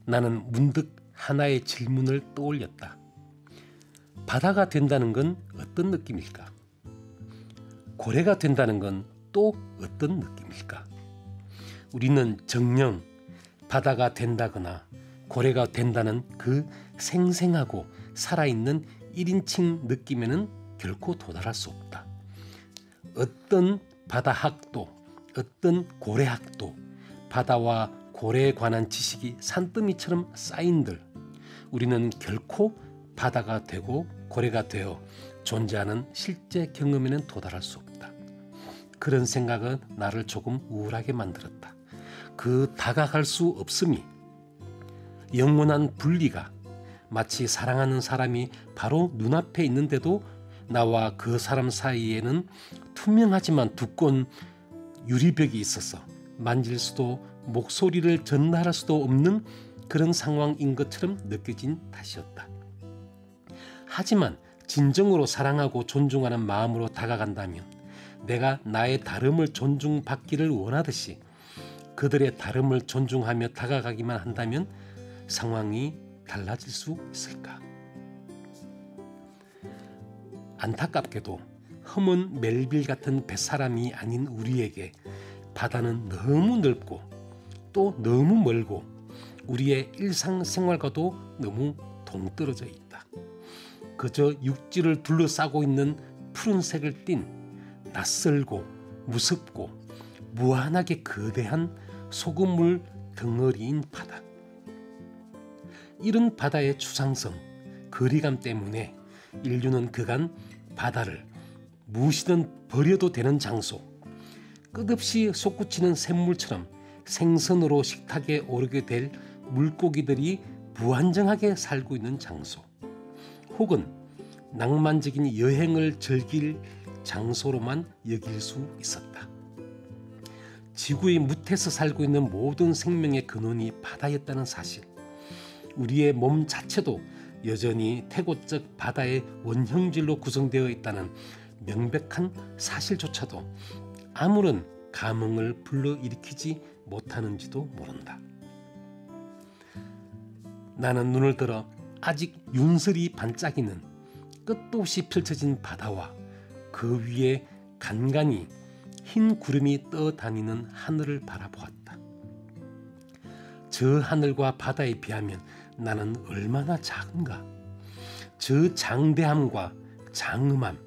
나는 문득 하나의 질문을 떠올렸다. 바다가 된다는 건 어떤 느낌일까? 고래가 된다는 건 또 어떤 느낌일까? 우리는 정녕 바다가 된다거나 고래가 된다는 그 생생하고 살아있는 1인칭 느낌에는 결코 도달할 수 없다. 어떤 바다학도, 어떤 고래학도, 바다와 고래에 관한 지식이 산더미처럼 쌓인들 우리는 결코 바다가 되고 고래가 되어 존재하는 실제 경험에는 도달할 수 없다. 그런 생각은 나를 조금 우울하게 만들었다. 그 다가갈 수 없음이 영원한 분리가 마치 사랑하는 사람이 바로 눈앞에 있는데도 나와 그 사람 사이에는 투명하지만 두꺼운 유리벽이 있어서 만질 수도 목소리를 전달할 수도 없는 그런 상황인 것처럼 느껴진 탓이었다. 하지만 진정으로 사랑하고 존중하는 마음으로 다가간다면 내가 나의 다름을 존중받기를 원하듯이 그들의 다름을 존중하며 다가가기만 한다면 상황이 달라질 수 있을까? 안타깝게도 허먼 멜빌 같은 뱃사람이 아닌 우리에게 바다는 너무 넓고 또 너무 멀고 우리의 일상생활과도 너무 동떨어져 있다. 그저 육지를 둘러싸고 있는 푸른색을 띤 낯설고 무섭고 무한하게 거대한 소금물 덩어리인 바다. 이런 바다의 추상성, 거리감 때문에 인류는 그간 바다를 무엇이든 버려도 되는 장소, 끝없이 솟구치는 샘물처럼 생선으로 식탁에 오르게 될 물고기들이 무한정하게 살고 있는 장소, 혹은 낭만적인 여행을 즐길 장소로만 여길 수 있었다. 지구의 무태서 살고 있는 모든 생명의 근원이 바다였다는 사실, 우리의 몸 자체도 여전히 태고적 바다의 원형질로 구성되어 있다는 명백한 사실조차도 아무런 감흥을 불러일으키지 못하는지도 모른다. 나는 눈을 들어 아직 윤설이 반짝이는 끝도 없이 펼쳐진 바다와 그 위에 간간히 흰 구름이 떠다니는 하늘을 바라보았다. 저 하늘과 바다에 비하면 나는 얼마나 작은가. 저 장대함과 장엄함,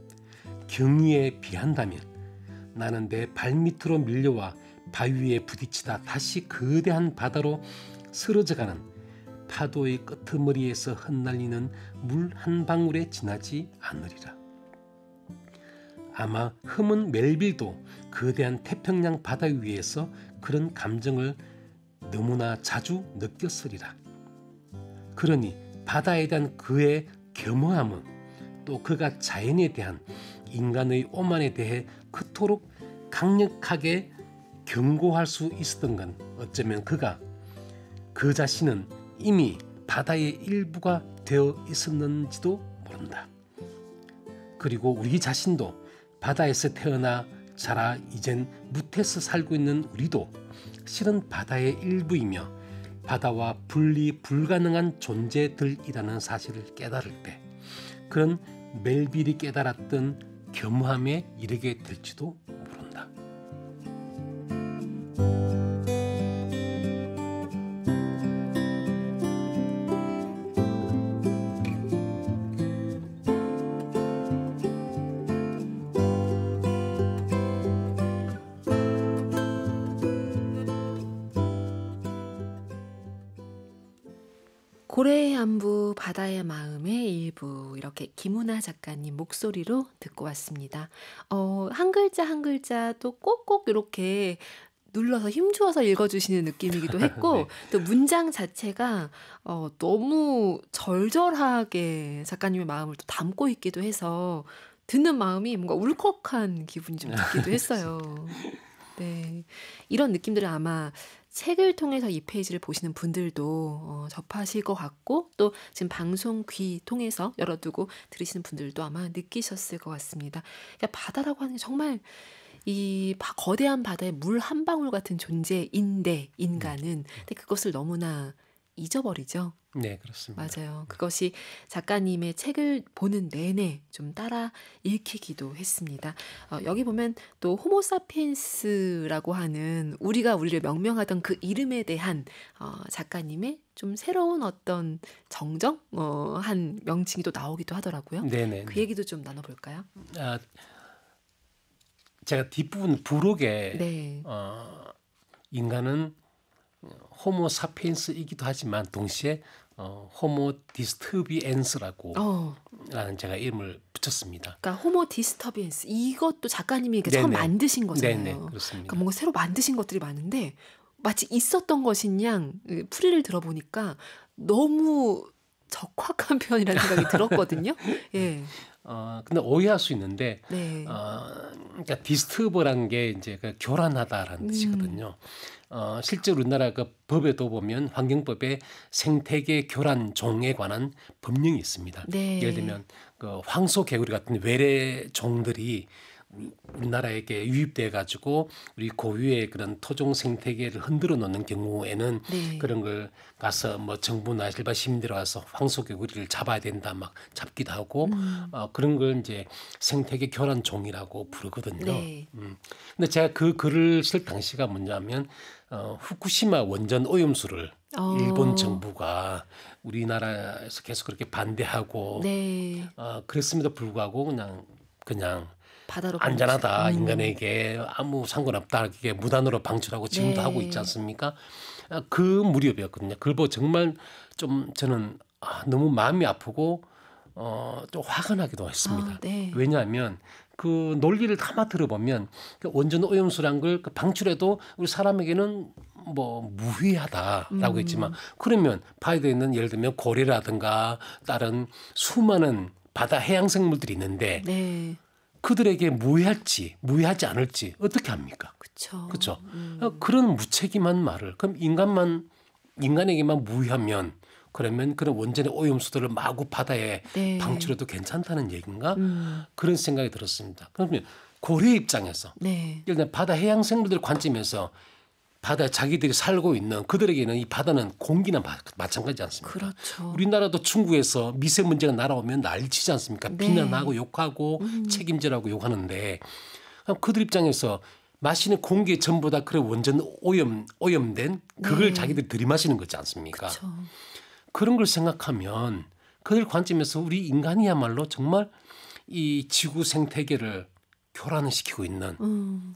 경의에 비한다면 나는 내 발밑으로 밀려와 바위에 부딪히다 다시 거대한 바다로 쓰러져가는 파도의 끄트머리에서 흩날리는 물 한 방울에 지나지 않으리라. 아마 허먼 멜빌도 거대한 태평양 바다 위에서 그런 감정을 너무나 자주 느꼈으리라. 그러니 바다에 대한 그의 겸허함은 또 그가 자연에 대한 인간의 오만에 대해 그토록 강력하게 경고할 수 있었던 건 어쩌면 그가 그 자신은 이미 바다의 일부가 되어 있었는지도 모른다. 그리고 우리 자신도 바다에서 태어나 자라 이젠 무태서 살고 있는 우리도 실은 바다의 일부이며 바다와 분리 불가능한 존재들이라는 사실을 깨달을 때 그런 멜빌이 깨달았던 겸허함에 이르게 될지도 모른다. 고래의 안부 바다의 마음의 일부, 이렇게 김은하 작가님 목소리로 듣고 왔습니다. 한 글자 한 글자 또 꼭꼭 이렇게 눌러서 힘주어서 읽어주시는 느낌이기도 했고 네. 또 문장 자체가 너무 절절하게 작가님의 마음을 또 담고 있기도 해서 듣는 마음이 뭔가 울컥한 기분이 좀 들기도 했어요. 네, 이런 느낌들을 아마 책을 통해서 이 페이지를 보시는 분들도 접하실 것 같고 또 지금 방송 귀 통해서 열어두고 들으시는 분들도 아마 느끼셨을 것 같습니다. 그러니까 바다라고 하는 게 정말 이 거대한 바다의 물 한 방울 같은 존재인데 인간은 근데 그것을 너무나 잊어버리죠. 네, 그렇습니다. 맞아요. 그것이 작가님의 책을 보는 내내 좀 따라 읽히기도 했습니다. 여기 보면 또 호모사피엔스라고 하는 우리가 우리를 명명하던 그 이름에 대한 작가님의 좀 새로운 어떤 정정? 한 명칭이 또 나오기도 하더라고요. 네네. 그 얘기도 좀 나눠볼까요? 제가 뒷부분 부록에 네. 인간은 호모 사피엔스이기도 하지만 동시에 호모 디스터비엔스라고 라는 제가 이름을 붙였습니다. 그러니까 호모 디스터비엔스 이것도 작가님이 이렇게 처음 네네. 만드신 거잖아요. 네네, 그렇습니다. 그러니까 뭔가 새로 만드신 것들이 많은데 마치 있었던 것인 양 풀이를 들어보니까 너무 적확한 표현이라는 생각이 들었거든요. 예. 근데 오해할 수 있는데, 네. 그러니까 디스터버라는 게 이제 그 교란하다라는 뜻이거든요. 실제로 우리나라 그 법에도 보면 환경법에 생태계 교란 종에 관한 법령이 있습니다. 네. 예를 들면 그 황소 개구리 같은 외래 종들이 우리나라에게 유입돼 가지고 우리 고유의 그런 토종 생태계를 흔들어 놓는 경우에는 네. 그런 걸 가서 뭐 정부나 일반 시민들이 와서 황소개구리를 잡아야 된다 막 잡기도 하고 그런 걸 이제 생태계 교란 종이라고 부르거든요. 네. 근데 제가 그 글을 쓸 당시가 뭐냐면 후쿠시마 원전 오염수를 일본 어. 정부가 우리나라에서 계속 그렇게 반대하고 네. 그랬음에도 불구하고 그냥 바다로 안전하다 방출. 인간에게 아무 상관없다 이렇게 무단으로 방출하고 지금도 하고 있지 네. 않습니까? 그 무렵이었거든요. 그걸 보고 정말 좀 저는 너무 마음이 아프고 좀 화가 나기도 했습니다. 네. 왜냐하면 그 논리를 다 들어보면 그 원전 오염수란 걸 그 방출해도 우리 사람에게는 뭐 무해하다라고 했지만 그러면 바다에 있는 예를 들면 고래라든가 다른 수많은 바다 해양 생물들이 있는데 네. 그들에게 무해할지 무해하지 않을지 어떻게 합니까? 그렇죠. 그렇죠. 그런 무책임한 말을 그럼 인간에게만 무해하면 그러면 그런 원전의 오염수들을 마구 바다에 네. 방출해도 괜찮다는 얘기인가? 그런 생각이 들었습니다. 그러면 고래 입장에서 네. 예를 들면 바다 해양 생물들 관점에서 바다에 자기들이 살고 있는 그들에게는 이 바다는 공기나 마찬가지지 않습니까? 그렇죠. 우리나라도 중국에서 미세먼지가 날아오면 난리치지 않습니까? 네. 비난하고 욕하고 책임지라고 욕하는데 그들 입장에서 마시는 공기에 전부 다 그런 원전 오염된 그걸 네. 자기들이 들이마시는 거지 않습니까? 그렇죠. 그런 걸 생각하면 그들 관점에서 우리 인간이야말로 정말 이 지구 생태계를 교란을 시키고 있는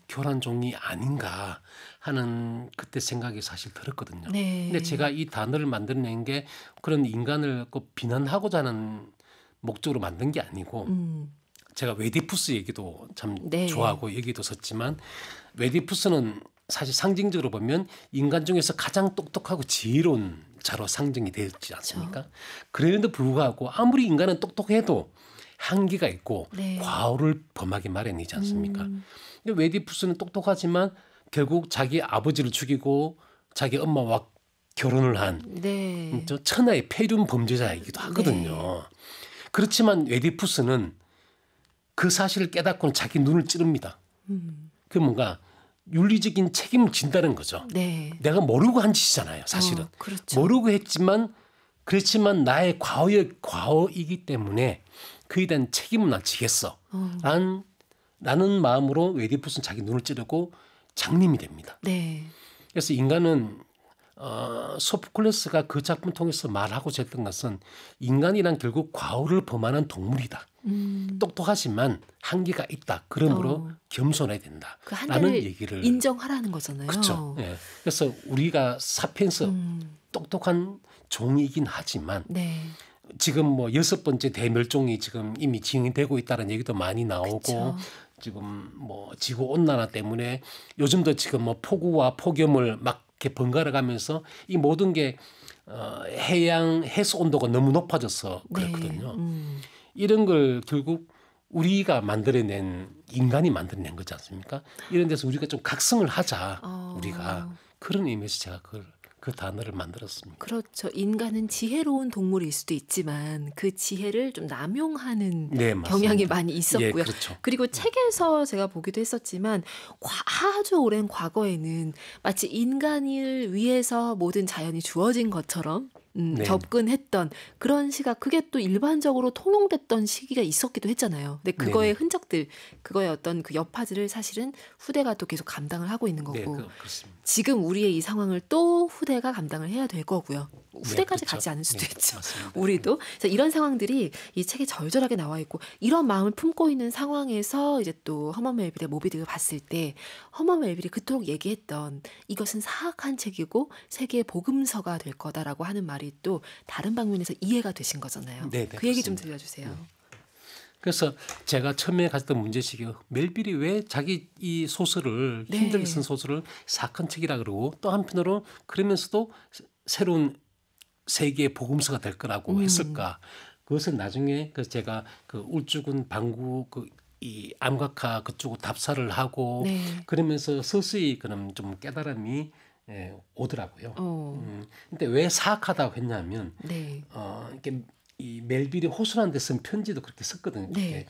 교란종이 아닌가 하는 그때 생각이 사실 들었거든요. 네. 근데 제가 이 단어를 만들어낸 게 그런 인간을 꼭 비난하고자 하는 목적으로 만든 게 아니고 제가 웨디푸스 얘기도 참 네. 좋아하고 얘기도 썼지만 웨디푸스는 사실 상징적으로 보면 인간 중에서 가장 똑똑하고 지혜로운 자로 상징이 되지 않습니까? 그럼에도 불구하고 아무리 인간은 똑똑해도 한계가 있고 네. 과오를 범하기 마련이지 않습니까? 근데 웨디푸스는 똑똑하지만 결국 자기 아버지를 죽이고 자기 엄마와 결혼을 한 네. 저 천하의 폐륜 범죄자이기도 하거든요. 그렇지만 웨디푸스는 그 사실을 깨닫고는 자기 눈을 찌릅니다. 그 뭔가 윤리적인 책임을 진다는 거죠. 네. 내가 모르고 한 짓이잖아요, 사실은. 그렇죠. 모르고 했지만 그렇지만 나의 과오이기 때문에 그에 대한 책임은 난 지겠어. 라는 마음으로 웨디푸스는 자기 눈을 찌르고 장님이 됩니다. 네. 그래서 인간은 소포클레스가 그 작품 통해서 말하고자 했던 것은 인간이란 결국 과오를 범하는 동물이다. 똑똑하지만 한계가 있다. 그러므로 겸손해야 된다. 그 라는 한계를 얘기를 인정하라는 거잖아요. 그렇죠. 예. 그래서 우리가 사피엔스 똑똑한 종이긴 하지만 네. 지금 뭐 6번째 대멸종이 지금 이미 진행되고 있다는 얘기도 많이 나오고 그쵸. 지금 뭐 지구 온난화 때문에 요즘도 지금 뭐 폭우와 폭염을 막 이렇게 번갈아 가면서 이 모든 게 해양 해수 온도가 너무 높아져서 그렇거든요. 이런 걸 결국 우리가 만들어낸 인간이 만들어낸 거지 않습니까? 이런 데서 우리가 좀 각성을 하자. 우리가 그런 의미에서 제가 그 단어를 만들었습니다. 그렇죠. 인간은 지혜로운 동물일 수도 있지만 그 지혜를 좀 남용하는 네, 맞습니다. 경향이 많이 있었고요. 예, 그렇죠. 그리고 책에서 제가 보기도 했었지만 아주 오랜 과거에는 마치 인간을 위해서 모든 자연이 주어진 것처럼 네. 접근했던 그런 시각, 그게 또 일반적으로 통용됐던 시기가 있었기도 했잖아요. 근데 그거의 흔적들, 그거의 어떤 그 여파들을 사실은 후대가 또 계속 감당을 하고 있는 거고, 네, 그렇습니다. 지금 우리의 이 상황을 또 후대가 감당을 해야 될 거고요. 후대까지 그렇죠. 가지 않을 수도 네, 있죠. 맞습니다. 우리도. 그래서 이런 상황들이 이 책에 절절하게 나와 있고, 이런 마음을 품고 있는 상황에서 이제 또 허먼 멜빌의 모비딕을 봤을 때 허먼 멜빌이 그토록 얘기했던 이것은 사악한 책이고 세계의 복음서가 될 거다라고 하는 말이 또 다른 방면에서 이해가 되신 거잖아요. 네, 그 얘기 좀 그렇습니다. 들려주세요. 그래서 제가 처음에 가졌던 문제식이 멜빌이 왜 자기 이 소설을 네. 힘들게 쓴 소설을 사악한 책이라 그러고 또 한편으로 그러면서도 새로운 세계의 복음서가 될 거라고 했을까? 그것은 나중에 그 제가 그 울주군 방구 이 암각화 그쪽으로 답사를 하고 네. 그러면서 서서히 그럼 좀 깨달음이 오더라고요. 근데 왜 사악하다고 했냐면 네. 이렇게 이 멜빌이 호술한 데 쓴 편지도 그렇게 썼거든요. 네.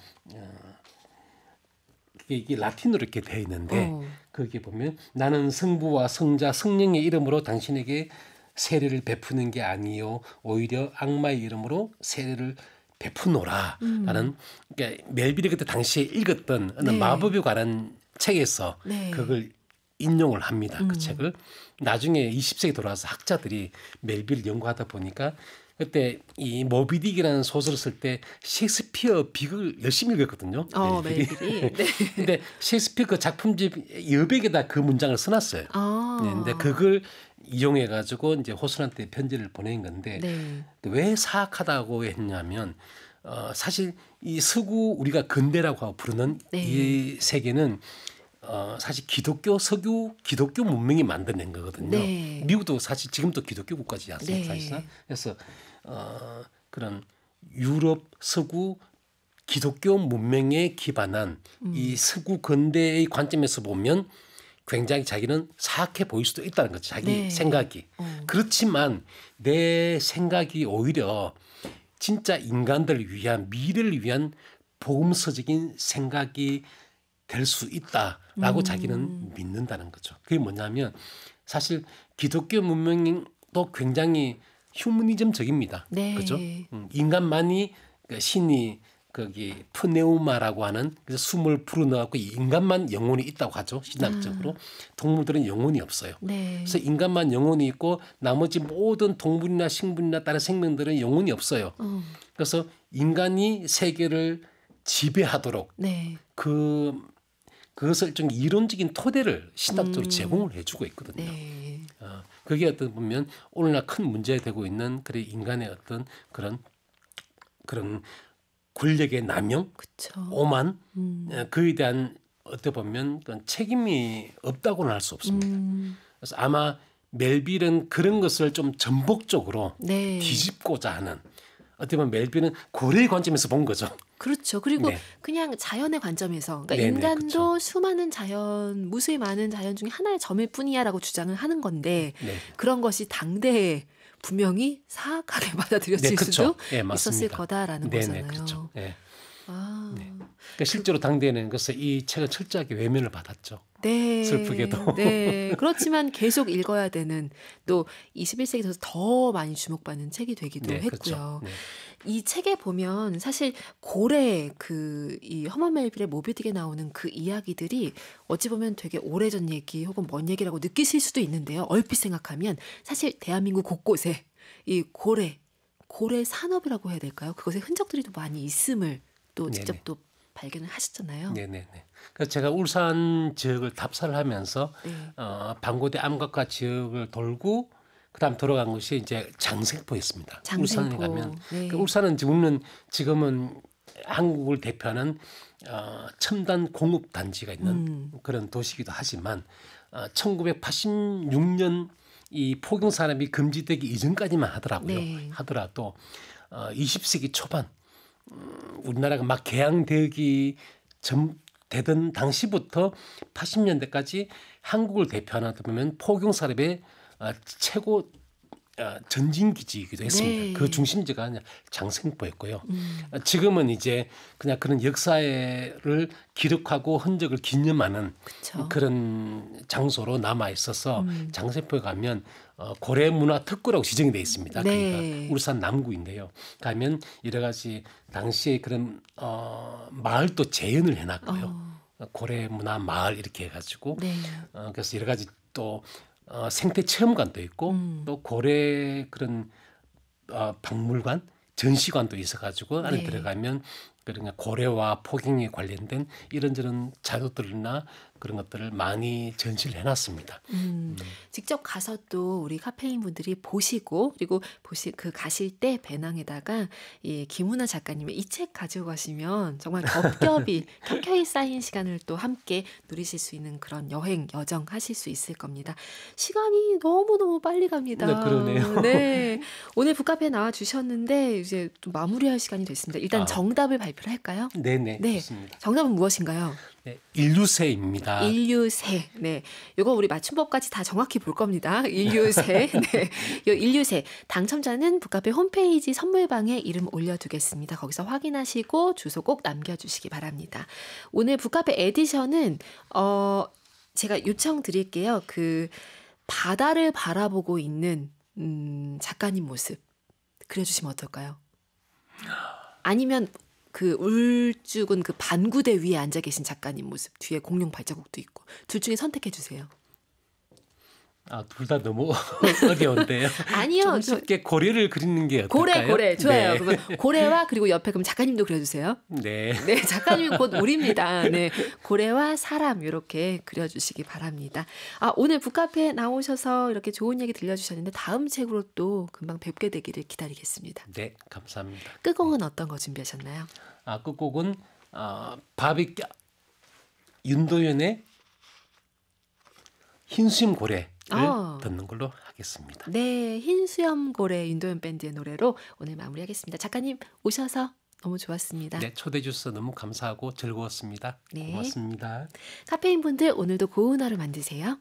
이게 라틴어로 이렇게 되어 있는데 어. 거기에 보면 나는 성부와 성자 성령의 이름으로 당신에게 세례를 베푸는 게 아니요 오히려 악마의 이름으로 세례를 베푸노라라는 그러니까 멜빌이 그때 당시에 읽었던 어느 네. 마법에 관한 책에서 네. 그걸 인용을 합니다. 그 책을 나중에 20세기 돌아와서 학자들이 멜빌을 연구하다 보니까 그때 이 모비딕이라는 소설을 쓸 때 셰익스피어 비극을 열심히 읽었거든요. 멜빌이. 네. 근데 셰익스피어 그 작품집 여백에다 그 문장을 써놨어요. 아. 네, 근데 그걸 이용해 가지고 이제 호순한테 편지를 보낸 건데 네. 왜 사악하다고 했냐면 사실 이 서구 우리가 근대라고 부르는 네. 이 세계는 사실 서구 기독교 문명이 만들어낸 거거든요. 네. 미국도 사실 지금도 기독교 국가지 않습니까? 네. 사실상. 그래서 그런 유럽 서구 기독교 문명에 기반한 이 서구 근대의 관점에서 보면 굉장히 자기는 사악해 보일 수도 있다는 거죠. 자기 네. 생각이. 그렇지만 내 생각이 오히려 진짜 인간들을 위한 미래를 위한 복음서적인 생각이 될 수 있다라고 자기는 믿는다는 거죠. 그게 뭐냐면 사실 기독교 문명도 굉장히 휴머니즘적입니다. 네. 그죠? 인간만이 신이 거기 푸네우마라고 하는 그래서 숨을 불어넣고 인간만 영혼이 있다고 하죠. 신학적으로. 동물들은 영혼이 없어요. 네. 그래서 인간만 영혼이 있고 나머지 모든 동물이나 식물이나 다른 생명들은 영혼이 없어요. 그래서 인간이 세계를 지배하도록 네. 그것을 좀 이론적인 토대를 신학적으로 제공을 해주고 있거든요. 네. 그게 어떤 보면 오늘날 큰 문제가 되고 있는 그래 인간의 어떤 그런 권력의 남용, 그쵸. 오만 그에 대한 어떻게 보면 그건 책임이 없다고는 할 수 없습니다. 그래서 아마 멜빌은 그런 것을 좀 전복적으로 네. 뒤집고자 하는 어떻게 보면 멜빌은 고려의 관점에서 본 거죠. 그렇죠. 그리고 네. 그냥 자연의 관점에서 그러니까 네네, 인간도 그쵸. 수많은 자연, 무수히 많은 자연 중에 하나의 점일 뿐이야라고 주장을 하는 건데 네. 그런 것이 당대에 분명히 사악하게 받아들여질 네, 그쵸. 수도 예, 있었을 맞습니다. 거다라는 네네, 거잖아요. 그렇죠. 예. 아, 그러니까 실제로 당대에는 그래서 이 책을 철저하게 외면을 받았죠. 네. 슬프게도. 네. 그렇지만 계속 읽어야 되는 또 21세기 들어서 더 많이 주목받는 책이 되기도 네, 했고요. 그렇죠. 네. 이 책에 보면 사실 고래 이 허먼 멜빌의 모비딕에 나오는 그 이야기들이 어찌 보면 되게 오래전 얘기 혹은 먼 얘기라고 느끼실 수도 있는데요. 얼핏 생각하면 사실 대한민국 곳곳에 이 고래 산업이라고 해야 될까요? 그것의 흔적들이 또 많이 있음을 또 직접 네네. 또 발견을 하셨잖아요. 네네네. 그래서 제가 울산 지역을 답사를 하면서 네. 방고대 암각과 지역을 돌고 그다음 들어간 것이 이제 장생포였습니다. 울산에 장생포. 가면 네. 그 울산은 지금은 한국을 대표하는 첨단 공업 단지가 있는 그런 도시이기도 하지만 1986년 이 포경 산업이 금지되기 이전까지만 하더라고요. 네. 하더라도 20세기 초반 우리나라가 막 개항되기 되던 당시부터 80년대까지 한국을 대표하는 보면 포경 산업의 최고 전진 기지이기도 했습니다. 네. 그 중심지가 그냥 장생포였고요. 지금은 이제 그냥 그런 역사를 기록하고 흔적을 기념하는 그쵸. 그런 장소로 남아 있어서 장생포에 가면 고래 문화 특구라고 지정이 되어 있습니다. 네. 그러니까 울산 남구인데요. 가면 여러 가지 당시에 그런 마을도 재현을 해놨고요. 고래 문화 마을 이렇게 해가지고 네. 그래서 여러 가지 또 생태 체험관도 있고 또 고래 그런 박물관 전시관도 있어가지고 안에 네. 들어가면 그러니까 고래와 포경에 관련된 이런저런 자료들이나 그런 것들을 많이 전시를 해놨습니다. 직접 가서 또 우리 카페인 분들이 보시고 그리고 가실 때 배낭에다가 이 김은하 작가님의 이 책 가지고 가시면 정말 겹겹이 켜켜이 쌓인 시간을 또 함께 누리실 수 있는 그런 여정 하실 수 있을 겁니다. 시간이 너무너무 빨리 갑니다. 네, 그러네요. 네. 오늘 북카페에 나와 주셨는데 이제 좀 마무리할 시간이 됐습니다. 일단 아. 정답을 발표를 할까요? 네네 네. 좋습니다. 정답은 무엇인가요? 네, 인류새입니다. 인류새. 네. 요거 우리 맞춤법까지 다 정확히 볼 겁니다. 인류새. 네. 요 인류새. 당첨자는 북카페 홈페이지 선물방에 이름 올려두겠습니다. 거기서 확인하시고 주소 꼭 남겨주시기 바랍니다. 오늘 북카페 에디션은 제가 요청 드릴게요. 그 바다를 바라보고 있는 작가님 모습 그려주시면 어떨까요? 아니면 그 울죽은 그 반구대 위에 앉아 계신 작가님 모습 뒤에 공룡 발자국도 있고 둘 중에 선택해 주세요. 둘 다 너무 어려운데요. 아니요. 좀 쉽게 고래를 그리는 게 어떨까요? 고래 좋아요. 네. 그러면 고래와 그리고 옆에 그럼 작가님도 그려주세요. 네. 네, 작가님이 곧 우리입니다. 네, 고래와 사람 이렇게 그려주시기 바랍니다. 오늘 북카페에 나오셔서 이렇게 좋은 얘기 들려주셨는데 다음 책으로 또 금방 뵙게 되기를 기다리겠습니다. 네, 감사합니다. 끝곡은 어떤 거 준비하셨나요? 끝곡은 윤도현의 흰수염 고래를 듣는 걸로 하겠습니다. 네, 흰수염 고래 윤도현 밴드의 노래로 오늘 마무리하겠습니다. 작가님 오셔서 너무 좋았습니다. 네, 초대해 주셔서 너무 감사하고 즐거웠습니다. 네. 고맙습니다. 카페인 분들 오늘도 고운 하루 만드세요.